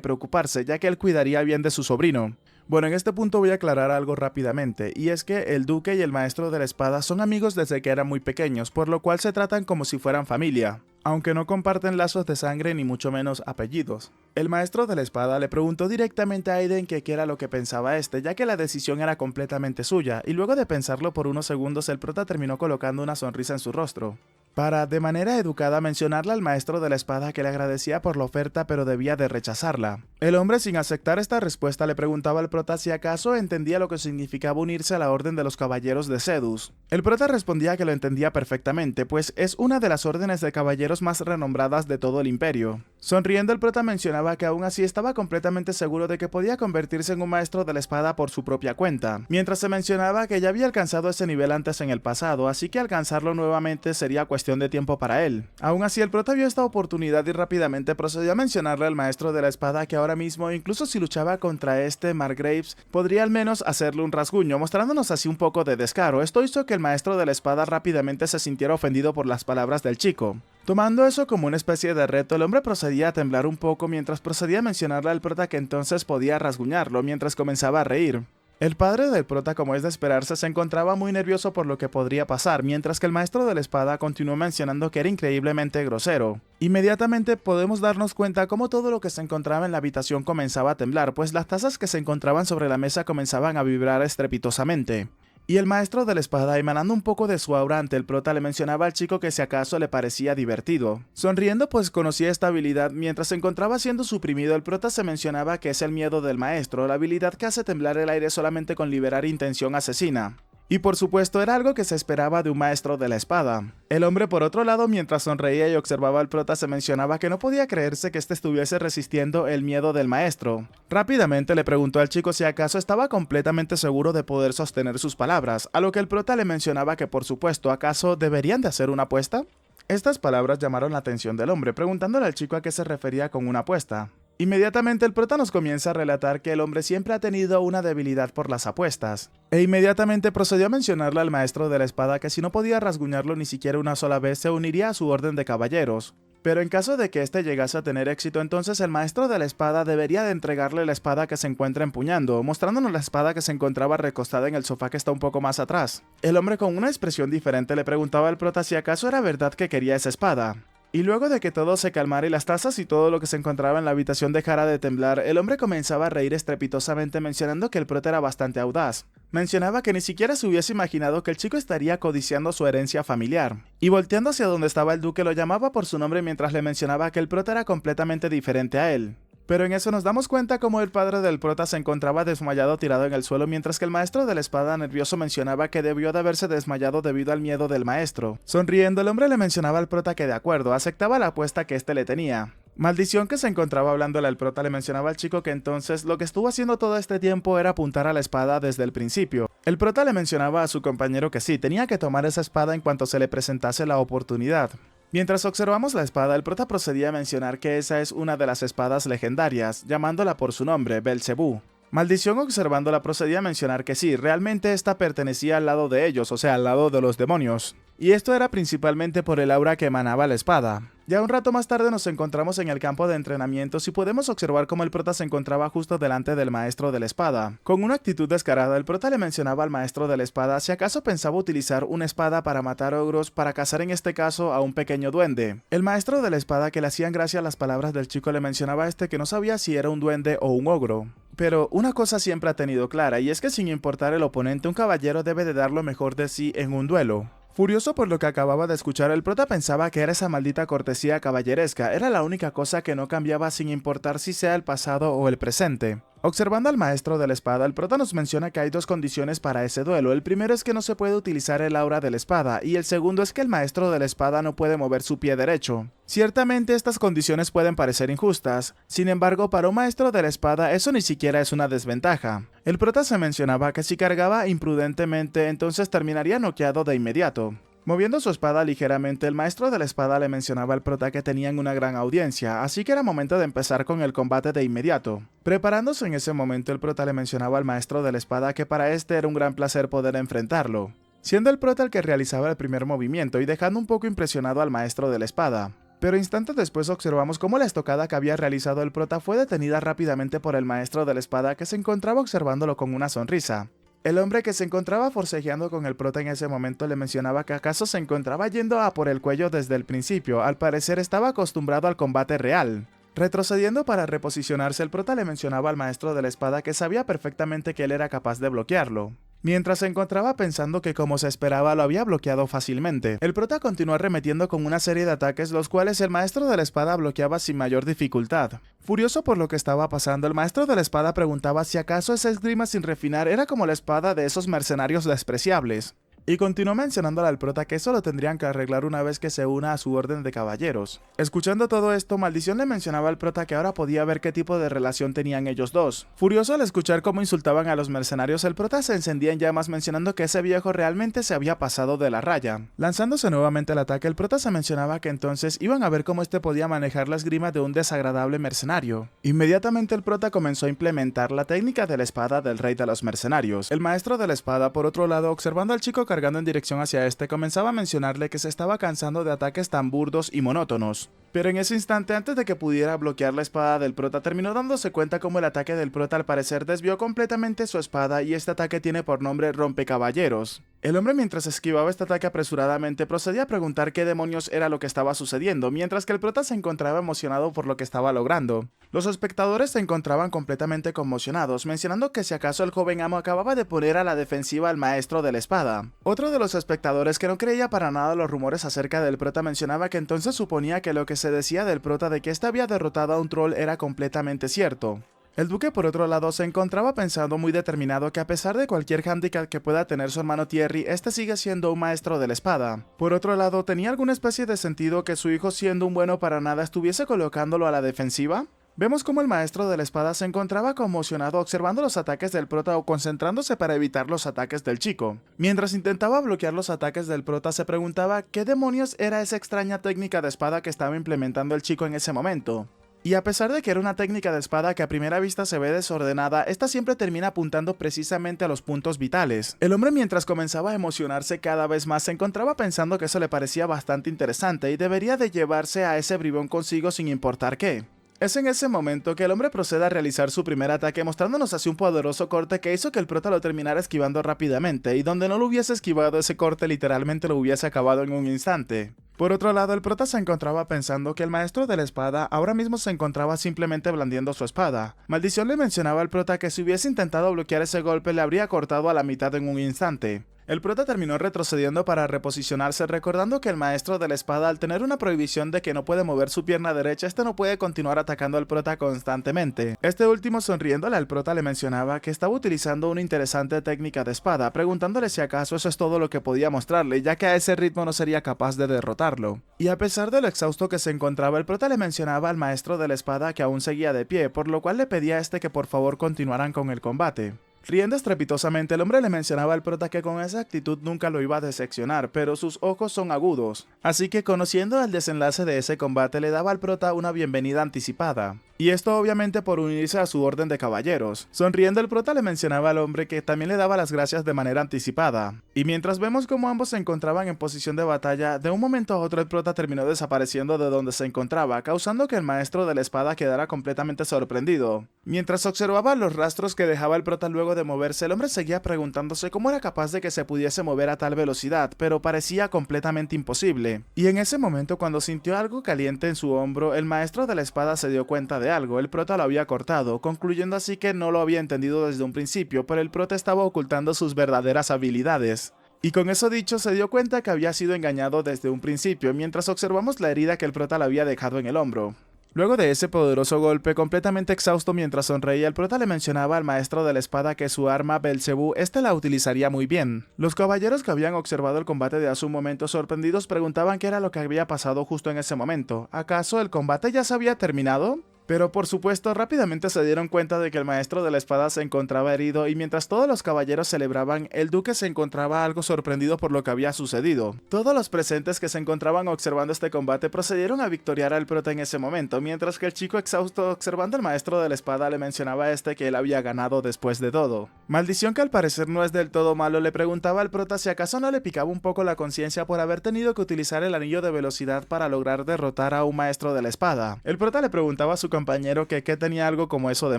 preocuparse, ya que él cuidaría bien de su sobrino. Bueno, en este punto voy a aclarar algo rápidamente, y es que el duque y el maestro de la espada son amigos desde que eran muy pequeños, por lo cual se tratan como si fueran familia, aunque no comparten lazos de sangre ni mucho menos apellidos. El maestro de la espada le preguntó directamente a Aiden que qué era lo que pensaba este, ya que la decisión era completamente suya, y luego de pensarlo por unos segundos el prota terminó colocando una sonrisa en su rostro, para, de manera educada, mencionarle al maestro de la espada que le agradecía por la oferta pero debía de rechazarla. El hombre, sin aceptar esta respuesta, le preguntaba al prota si acaso entendía lo que significaba unirse a la orden de los caballeros de Sedus. El prota respondía que lo entendía perfectamente, pues es una de las órdenes de caballeros más renombradas de todo el imperio. Sonriendo, el prota mencionaba que aún así estaba completamente seguro de que podía convertirse en un maestro de la espada por su propia cuenta, mientras se mencionaba que ya había alcanzado ese nivel antes en el pasado, así que alcanzarlo nuevamente sería cuestión de tiempo para él. Aún así, el prota vio esta oportunidad y rápidamente procedió a mencionarle al maestro de la espada que ahora mismo, incluso si luchaba contra este Margraves, podría al menos hacerle un rasguño, mostrándonos así un poco de descaro. Esto hizo que el maestro de la espada rápidamente se sintiera ofendido por las palabras del chico. Tomando eso como una especie de reto, el hombre procedía a temblar un poco mientras procedía a mencionarle al prota que entonces podía rasguñarlo mientras comenzaba a reír. El padre del prota, como es de esperarse, se encontraba muy nervioso por lo que podría pasar, mientras que el maestro de la espada continuó mencionando que era increíblemente grosero. Inmediatamente podemos darnos cuenta cómo todo lo que se encontraba en la habitación comenzaba a temblar, pues las tazas que se encontraban sobre la mesa comenzaban a vibrar estrepitosamente. Y el maestro de la espada, emanando un poco de su aura ante el prota, le mencionaba al chico que si acaso le parecía divertido. Sonriendo pues conocía esta habilidad, mientras se encontraba siendo suprimido el prota se mencionaba que es el miedo del maestro, la habilidad que hace temblar el aire solamente con liberar intención asesina. Y por supuesto era algo que se esperaba de un maestro de la espada. El hombre por otro lado, mientras sonreía y observaba al prota, se mencionaba que no podía creerse que este estuviese resistiendo el miedo del maestro. Rápidamente le preguntó al chico si acaso estaba completamente seguro de poder sostener sus palabras, a lo que el prota le mencionaba que por supuesto, ¿acaso deberían de hacer una apuesta? Estas palabras llamaron la atención del hombre, preguntándole al chico a qué se refería con una apuesta. Inmediatamente el prota nos comienza a relatar que el hombre siempre ha tenido una debilidad por las apuestas, e inmediatamente procedió a mencionarle al maestro de la espada que si no podía rasguñarlo ni siquiera una sola vez se uniría a su orden de caballeros. Pero en caso de que éste llegase a tener éxito, entonces el maestro de la espada debería de entregarle la espada que se encuentra empuñando, mostrándonos la espada que se encontraba recostada en el sofá que está un poco más atrás. El hombre con una expresión diferente le preguntaba al prota si acaso era verdad que quería esa espada. Y luego de que todo se calmara y las tazas y todo lo que se encontraba en la habitación dejara de temblar, el hombre comenzaba a reír estrepitosamente mencionando que el prota era bastante audaz. Mencionaba que ni siquiera se hubiese imaginado que el chico estaría codiciando su herencia familiar. Y volteando hacia donde estaba el duque lo llamaba por su nombre mientras le mencionaba que el prota era completamente diferente a él. Pero en eso nos damos cuenta como el padre del prota se encontraba desmayado tirado en el suelo mientras que el maestro de la espada nervioso mencionaba que debió de haberse desmayado debido al miedo del maestro. Sonriendo el hombre le mencionaba al prota que de acuerdo, aceptaba la apuesta que éste le tenía. Maldición que se encontraba hablándole al prota le mencionaba al chico que entonces lo que estuvo haciendo todo este tiempo era apuntar a la espada desde el principio. El prota le mencionaba a su compañero que sí, tenía que tomar esa espada en cuanto se le presentase la oportunidad. Mientras observamos la espada, el prota procedía a mencionar que esa es una de las espadas legendarias, llamándola por su nombre, Belcebú. Maldición observándola procedía a mencionar que sí, realmente esta pertenecía al lado de ellos, o sea, al lado de los demonios. Y esto era principalmente por el aura que emanaba la espada. Ya un rato más tarde nos encontramos en el campo de entrenamientos y podemos observar cómo el prota se encontraba justo delante del maestro de la espada. Con una actitud descarada, el prota le mencionaba al maestro de la espada si acaso pensaba utilizar una espada para matar ogros, para cazar en este caso a un pequeño duende. El maestro de la espada, que le hacían gracia a las palabras del chico, le mencionaba a este que no sabía si era un duende o un ogro. Pero una cosa siempre ha tenido clara, y es que sin importar el oponente, un caballero debe de dar lo mejor de sí en un duelo. Furioso por lo que acababa de escuchar, el prota pensaba que era esa maldita cortesía caballeresca, era la única cosa que no cambiaba sin importar si sea el pasado o el presente. Observando al maestro de la espada, el prota nos menciona que hay dos condiciones para ese duelo. El primero es que no se puede utilizar el aura de la espada, y el segundo es que el maestro de la espada no puede mover su pie derecho. Ciertamente estas condiciones pueden parecer injustas, sin embargo para un maestro de la espada eso ni siquiera es una desventaja. El prota se mencionaba que si cargaba imprudentemente entonces terminaría noqueado de inmediato. Moviendo su espada ligeramente, el maestro de la espada le mencionaba al prota que tenían una gran audiencia, así que era momento de empezar con el combate de inmediato. Preparándose en ese momento, el prota le mencionaba al maestro de la espada que para este era un gran placer poder enfrentarlo, siendo el prota el que realizaba el primer movimiento y dejando un poco impresionado al maestro de la espada. Pero instantes después observamos cómo la estocada que había realizado el prota fue detenida rápidamente por el maestro de la espada que se encontraba observándolo con una sonrisa. El hombre que se encontraba forcejeando con el prota en ese momento le mencionaba que acaso se encontraba yendo a por el cuello desde el principio, al parecer estaba acostumbrado al combate real. Retrocediendo para reposicionarse, el prota le mencionaba al maestro de la espada que sabía perfectamente que él era capaz de bloquearlo. Mientras se encontraba pensando que como se esperaba lo había bloqueado fácilmente, el prota continuó arremetiendo con una serie de ataques los cuales el maestro de la espada bloqueaba sin mayor dificultad. Furioso por lo que estaba pasando, el maestro de la espada preguntaba si acaso esa esgrima sin refinar era como la espada de esos mercenarios despreciables. Y continuó mencionándole al prota que eso lo tendrían que arreglar una vez que se una a su orden de caballeros. Escuchando todo esto, Maldición le mencionaba al prota que ahora podía ver qué tipo de relación tenían ellos dos. Furioso al escuchar cómo insultaban a los mercenarios, el prota se encendía en llamas mencionando que ese viejo realmente se había pasado de la raya. Lanzándose nuevamente al ataque, el prota se mencionaba que entonces iban a ver cómo este podía manejar la esgrima de un desagradable mercenario. Inmediatamente el prota comenzó a implementar la técnica de la espada del rey de los mercenarios. El maestro de la espada, por otro lado, observando al chico cargando en dirección hacia este, comenzaba a mencionarle que se estaba cansando de ataques tan burdos y monótonos. Pero en ese instante, antes de que pudiera bloquear la espada del prota, terminó dándose cuenta como el ataque del prota al parecer desvió completamente su espada y este ataque tiene por nombre Rompecaballeros. El hombre, mientras esquivaba este ataque apresuradamente, procedía a preguntar qué demonios era lo que estaba sucediendo, mientras que el prota se encontraba emocionado por lo que estaba logrando. Los espectadores se encontraban completamente conmocionados, mencionando que si acaso el joven amo acababa de poner a la defensiva al maestro de la espada. Otro de los espectadores, que no creía para nada los rumores acerca del prota, mencionaba que entonces suponía que lo que se decía del prota de que éste había derrotado a un troll era completamente cierto. El duque, por otro lado, se encontraba pensando muy determinado que a pesar de cualquier hándicap que pueda tener su hermano Thierry, este sigue siendo un maestro de la espada. Por otro lado, ¿tenía alguna especie de sentido que su hijo, siendo un bueno para nada, estuviese colocándolo a la defensiva? Vemos como el maestro de la espada se encontraba conmocionado observando los ataques del prota o concentrándose para evitar los ataques del chico. Mientras intentaba bloquear los ataques del prota, se preguntaba qué demonios era esa extraña técnica de espada que estaba implementando el chico en ese momento. Y a pesar de que era una técnica de espada que a primera vista se ve desordenada, esta siempre termina apuntando precisamente a los puntos vitales. El hombre, mientras comenzaba a emocionarse cada vez más, se encontraba pensando que eso le parecía bastante interesante y debería de llevarse a ese bribón consigo sin importar qué. Es en ese momento que el hombre procede a realizar su primer ataque, mostrándonos así un poderoso corte que hizo que el prota lo terminara esquivando rápidamente, y donde no lo hubiese esquivado, ese corte literalmente lo hubiese acabado en un instante. Por otro lado, el prota se encontraba pensando que el maestro de la espada ahora mismo se encontraba simplemente blandiendo su espada. Maldición le mencionaba al prota que si hubiese intentado bloquear ese golpe le habría cortado a la mitad en un instante. El prota terminó retrocediendo para reposicionarse, recordando que el maestro de la espada, al tener una prohibición de que no puede mover su pierna derecha, este no puede continuar atacando al prota constantemente. Este último, sonriéndole al prota, le mencionaba que estaba utilizando una interesante técnica de espada, preguntándole si acaso eso es todo lo que podía mostrarle, ya que a ese ritmo no sería capaz de derrotarlo. Y a pesar de lo exhausto que se encontraba, el prota le mencionaba al maestro de la espada que aún seguía de pie, por lo cual le pedía a este que por favor continuaran con el combate. Riendo estrepitosamente, el hombre le mencionaba al prota que con esa actitud nunca lo iba a decepcionar, pero sus ojos son agudos, así que conociendo el desenlace de ese combate le daba al prota una bienvenida anticipada. Y esto obviamente por unirse a su orden de caballeros. Sonriendo, el prota le mencionaba al hombre que también le daba las gracias de manera anticipada. Y mientras vemos cómo ambos se encontraban en posición de batalla, de un momento a otro el prota terminó desapareciendo de donde se encontraba, causando que el maestro de la espada quedara completamente sorprendido. Mientras observaba los rastros que dejaba el prota luego de moverse, el hombre seguía preguntándose cómo era capaz de que se pudiese mover a tal velocidad, pero parecía completamente imposible. Y en ese momento, cuando sintió algo caliente en su hombro, el maestro de la espada se dio cuenta de algo. El prota lo había cortado, concluyendo así que no lo había entendido desde un principio, pero el prota estaba ocultando sus verdaderas habilidades. Y con eso dicho, se dio cuenta que había sido engañado desde un principio, mientras observamos la herida que el prota le había dejado en el hombro. Luego de ese poderoso golpe, completamente exhausto mientras sonreía, el prota le mencionaba al maestro de la espada que su arma, Belcebú, la utilizaría muy bien. Los caballeros que habían observado el combate de hace un momento, sorprendidos, preguntaban qué era lo que había pasado justo en ese momento. ¿Acaso el combate ya se había terminado? Pero por supuesto, rápidamente se dieron cuenta de que el maestro de la espada se encontraba herido, y mientras todos los caballeros celebraban, el duque se encontraba algo sorprendido por lo que había sucedido. Todos los presentes que se encontraban observando este combate procedieron a victoriar al prota en ese momento, mientras que el chico exhausto, observando al maestro de la espada, le mencionaba a este que él había ganado después de todo. Maldición, que al parecer no es del todo malo, le preguntaba al prota si acaso no le picaba un poco la conciencia por haber tenido que utilizar el anillo de velocidad para lograr derrotar a un maestro de la espada. El prota le preguntaba a su compañero que tenía algo como eso de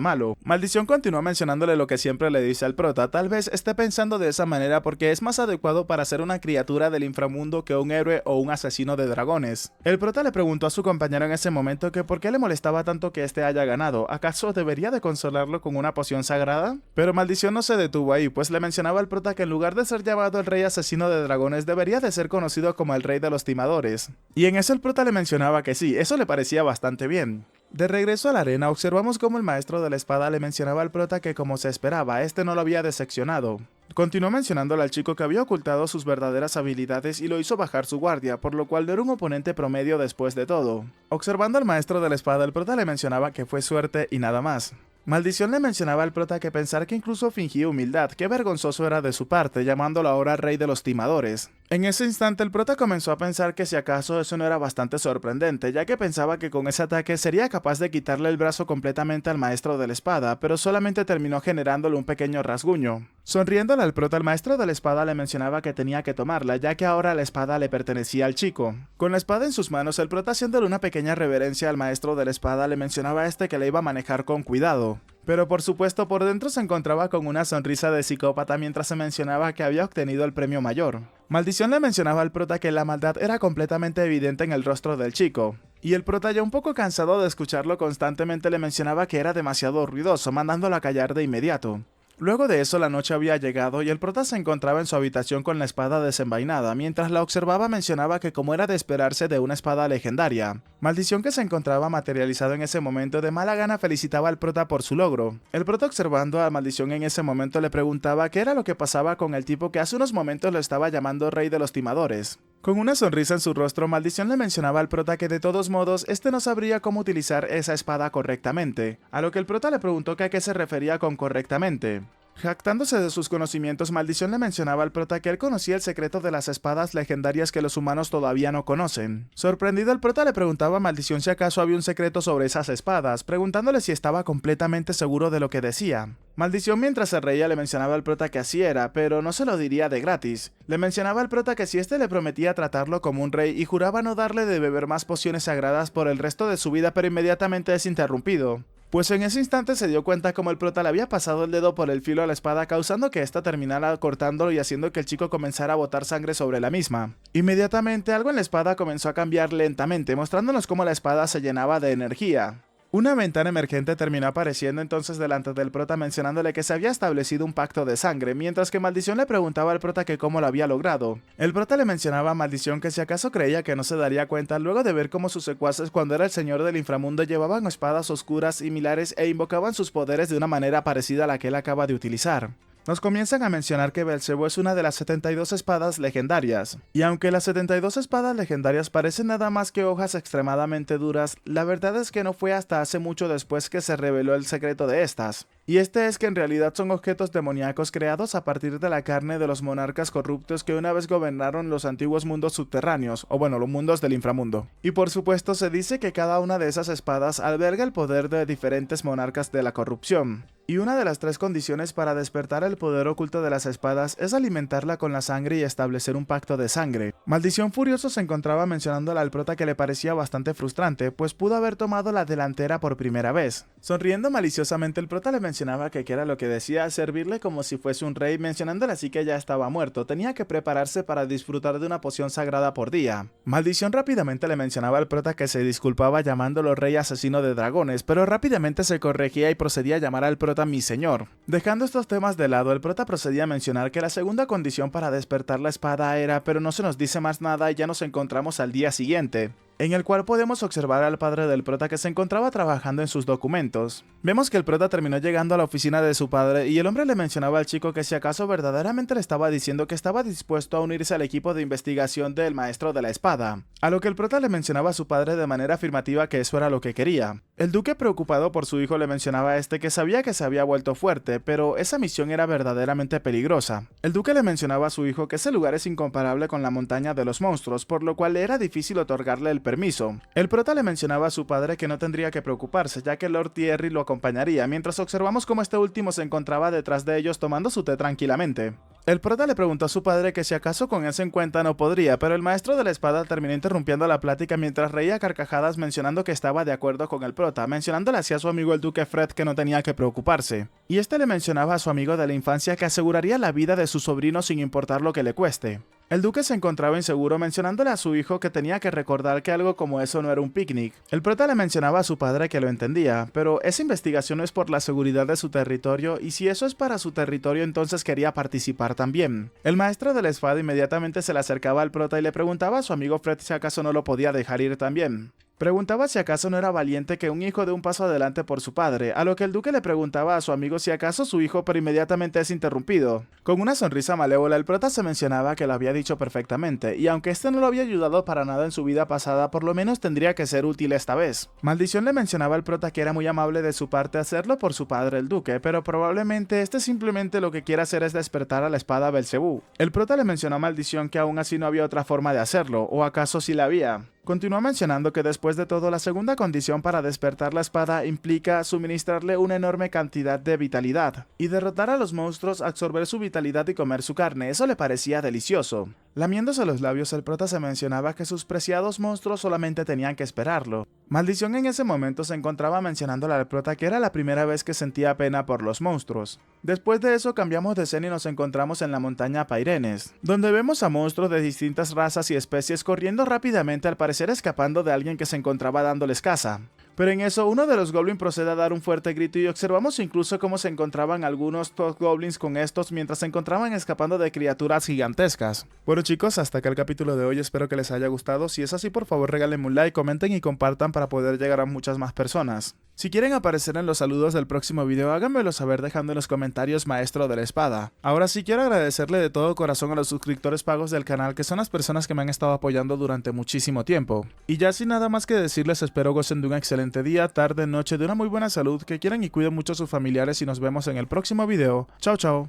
malo. Maldición continuó mencionándole lo que siempre le dice al prota: tal vez esté pensando de esa manera porque es más adecuado para ser una criatura del inframundo que un héroe o un asesino de dragones. El prota le preguntó a su compañero en ese momento que por qué le molestaba tanto que este haya ganado. ¿Acaso debería de consolarlo con una poción sagrada? Pero Maldición no se detuvo ahí, pues le mencionaba al prota que en lugar de ser llamado el rey asesino de dragones, debería de ser conocido como el rey de los timadores. Y en eso el prota le mencionaba que sí, eso le parecía bastante bien. De regreso a la arena, observamos cómo el maestro de la espada le mencionaba al prota que, como se esperaba, este no lo había decepcionado. Continuó mencionándole al chico que había ocultado sus verdaderas habilidades y lo hizo bajar su guardia, por lo cual no era un oponente promedio después de todo. Observando al maestro de la espada, el prota le mencionaba que fue suerte y nada más. Maldición le mencionaba al prota que pensar que incluso fingía humildad, qué vergonzoso era de su parte, llamándolo ahora rey de los timadores. En ese instante el prota comenzó a pensar que si acaso eso no era bastante sorprendente, ya que pensaba que con ese ataque sería capaz de quitarle el brazo completamente al maestro de la espada, pero solamente terminó generándole un pequeño rasguño. Sonriéndole al prota, el maestro de la espada le mencionaba que tenía que tomarla, ya que ahora la espada le pertenecía al chico. Con la espada en sus manos, el prota, haciéndole una pequeña reverencia al maestro de la espada, le mencionaba a este que le iba a manejar con cuidado. Pero por supuesto por dentro se encontraba con una sonrisa de psicópata mientras se mencionaba que había obtenido el premio mayor. Maldición le mencionaba al prota que la maldad era completamente evidente en el rostro del chico. Y el prota, ya un poco cansado de escucharlo constantemente, le mencionaba que era demasiado ruidoso, mandándolo a callar de inmediato. Luego de eso la noche había llegado y el prota se encontraba en su habitación con la espada desenvainada. Mientras la observaba mencionaba que como era de esperarse de una espada legendaria. Maldición, que se encontraba materializado en ese momento, de mala gana felicitaba al prota por su logro. El prota, observando a Maldición en ese momento, le preguntaba qué era lo que pasaba con el tipo que hace unos momentos lo estaba llamando rey de los timadores. Con una sonrisa en su rostro, Maldición le mencionaba al prota que de todos modos este no sabría cómo utilizar esa espada correctamente, a lo que el prota le preguntó que a qué se refería con correctamente. Jactándose de sus conocimientos, Maldición le mencionaba al prota que él conocía el secreto de las espadas legendarias que los humanos todavía no conocen. Sorprendido, el prota le preguntaba a Maldición si acaso había un secreto sobre esas espadas, preguntándole si estaba completamente seguro de lo que decía. Maldición, mientras se reía, le mencionaba al prota que así era, pero no se lo diría de gratis. Le mencionaba al prota que si este le prometía tratarlo como un rey y juraba no darle de beber más pociones sagradas por el resto de su vida, pero inmediatamente es interrumpido. Pues en ese instante se dio cuenta como el prota le había pasado el dedo por el filo a la espada, causando que ésta terminara cortándolo y haciendo que el chico comenzara a botar sangre sobre la misma. Inmediatamente algo en la espada comenzó a cambiar lentamente, mostrándonos cómo la espada se llenaba de energía. Una ventana emergente terminó apareciendo entonces delante del prota, mencionándole que se había establecido un pacto de sangre, mientras que Maldición le preguntaba al prota que cómo lo había logrado. El prota le mencionaba a Maldición que si acaso creía que no se daría cuenta luego de ver cómo sus secuaces, cuando era el señor del inframundo, llevaban espadas oscuras similares e invocaban sus poderes de una manera parecida a la que él acaba de utilizar. Nos comienzan a mencionar que Belcebú es una de las 72 espadas legendarias, y aunque las 72 espadas legendarias parecen nada más que hojas extremadamente duras, la verdad es que no fue hasta hace mucho después que se reveló el secreto de estas. Y este es que en realidad son objetos demoníacos creados a partir de la carne de los monarcas corruptos que una vez gobernaron los antiguos mundos subterráneos, o bueno, los mundos del inframundo. Y por supuesto se dice que cada una de esas espadas alberga el poder de diferentes monarcas de la corrupción. Y una de las 3 condiciones para despertar el poder oculto de las espadas es alimentarla con la sangre y establecer un pacto de sangre. Maldición, furioso, se encontraba mencionándole al prota que le parecía bastante frustrante, pues pudo haber tomado la delantera por primera vez. Sonriendo maliciosamente, el prota le mencionaba que era lo que decía, servirle como si fuese un rey, mencionándole así que ya estaba muerto, tenía que prepararse para disfrutar de una poción sagrada por día. Maldición rápidamente le mencionaba al prota que se disculpaba llamándolo rey asesino de dragones, pero rápidamente se corregía y procedía a llamar al prota mi señor. Dejando estos temas de lado, el prota procedía a mencionar que la segunda condición para despertar la espada era, pero no se nos dice más nada y ya nos encontramos al día siguiente, en el cual podemos observar al padre del prota que se encontraba trabajando en sus documentos. Vemos que el prota terminó llegando a la oficina de su padre y el hombre le mencionaba al chico que si acaso verdaderamente le estaba diciendo que estaba dispuesto a unirse al equipo de investigación del maestro de la espada, a lo que el prota le mencionaba a su padre de manera afirmativa que eso era lo que quería. El duque, preocupado por su hijo, le mencionaba a este que sabía que se había vuelto fuerte, pero esa misión era verdaderamente peligrosa. El duque le mencionaba a su hijo que ese lugar es incomparable con la montaña de los monstruos, por lo cual le era difícil otorgarle el permiso. El prota le mencionaba a su padre que no tendría que preocuparse, ya que Lord Thierry lo acompañaría, mientras observamos cómo este último se encontraba detrás de ellos tomando su té tranquilamente. El prota le preguntó a su padre que si acaso con eso en cuenta no podría, pero el maestro de la espada terminó interrumpiendo la plática mientras reía a carcajadas, mencionando que estaba de acuerdo con el prota, mencionándole así a su amigo el duque Fred que no tenía que preocuparse. Y este le mencionaba a su amigo de la infancia que aseguraría la vida de su sobrino sin importar lo que le cueste. El duque se encontraba inseguro, mencionándole a su hijo que tenía que recordar que algo como eso no era un picnic. El prota le mencionaba a su padre que lo entendía, pero esa investigación no es por la seguridad de su territorio, y si eso es para su territorio entonces quería participar también. El maestro de la espada inmediatamente se le acercaba al prota y le preguntaba a su amigo Fred si acaso no lo podía dejar ir también. Preguntaba si acaso no era valiente que un hijo dé un paso adelante por su padre, a lo que el duque le preguntaba a su amigo si acaso su hijo, pero inmediatamente es interrumpido. Con una sonrisa malévola, el prota se mencionaba que lo había dicho perfectamente, y aunque este no lo había ayudado para nada en su vida pasada, por lo menos tendría que ser útil esta vez. Maldición le mencionaba al prota que era muy amable de su parte hacerlo por su padre el duque, pero probablemente este simplemente lo que quiere hacer es despertar a la espada Belcebú. El prota le mencionó a Maldición que aún así no había otra forma de hacerlo, o acaso sí la había. Continuó mencionando que después de todo la segunda condición para despertar la espada implica suministrarle una enorme cantidad de vitalidad, y derrotar a los monstruos, absorber su vitalidad y comer su carne, eso le parecía delicioso. Lamiéndose los labios, el prota se mencionaba que sus preciados monstruos solamente tenían que esperarlo. Maldición en ese momento se encontraba mencionándole al prota que era la primera vez que sentía pena por los monstruos. Después de eso cambiamos de escena y nos encontramos en la montaña Pairenes, donde vemos a monstruos de distintas razas y especies corriendo rápidamente, al parecer escapando de alguien que se encontraba dándoles caza. Pero en eso uno de los goblins procede a dar un fuerte grito y observamos incluso cómo se encontraban algunos goblins con estos mientras se encontraban escapando de criaturas gigantescas. Bueno chicos, hasta acá el capítulo de hoy, espero que les haya gustado. Si es así, por favor regálenme un like, comenten y compartan para poder llegar a muchas más personas. Si quieren aparecer en los saludos del próximo video, háganmelo saber dejando en los comentarios Maestro de la Espada. Ahora sí quiero agradecerle de todo corazón a los suscriptores pagos del canal, que son las personas que me han estado apoyando durante muchísimo tiempo. Y ya sin nada más que decirles, espero gocen de un excelente día, tarde, noche, de una muy buena salud, que quieran y cuiden mucho a sus familiares y nos vemos en el próximo video. Chao chao.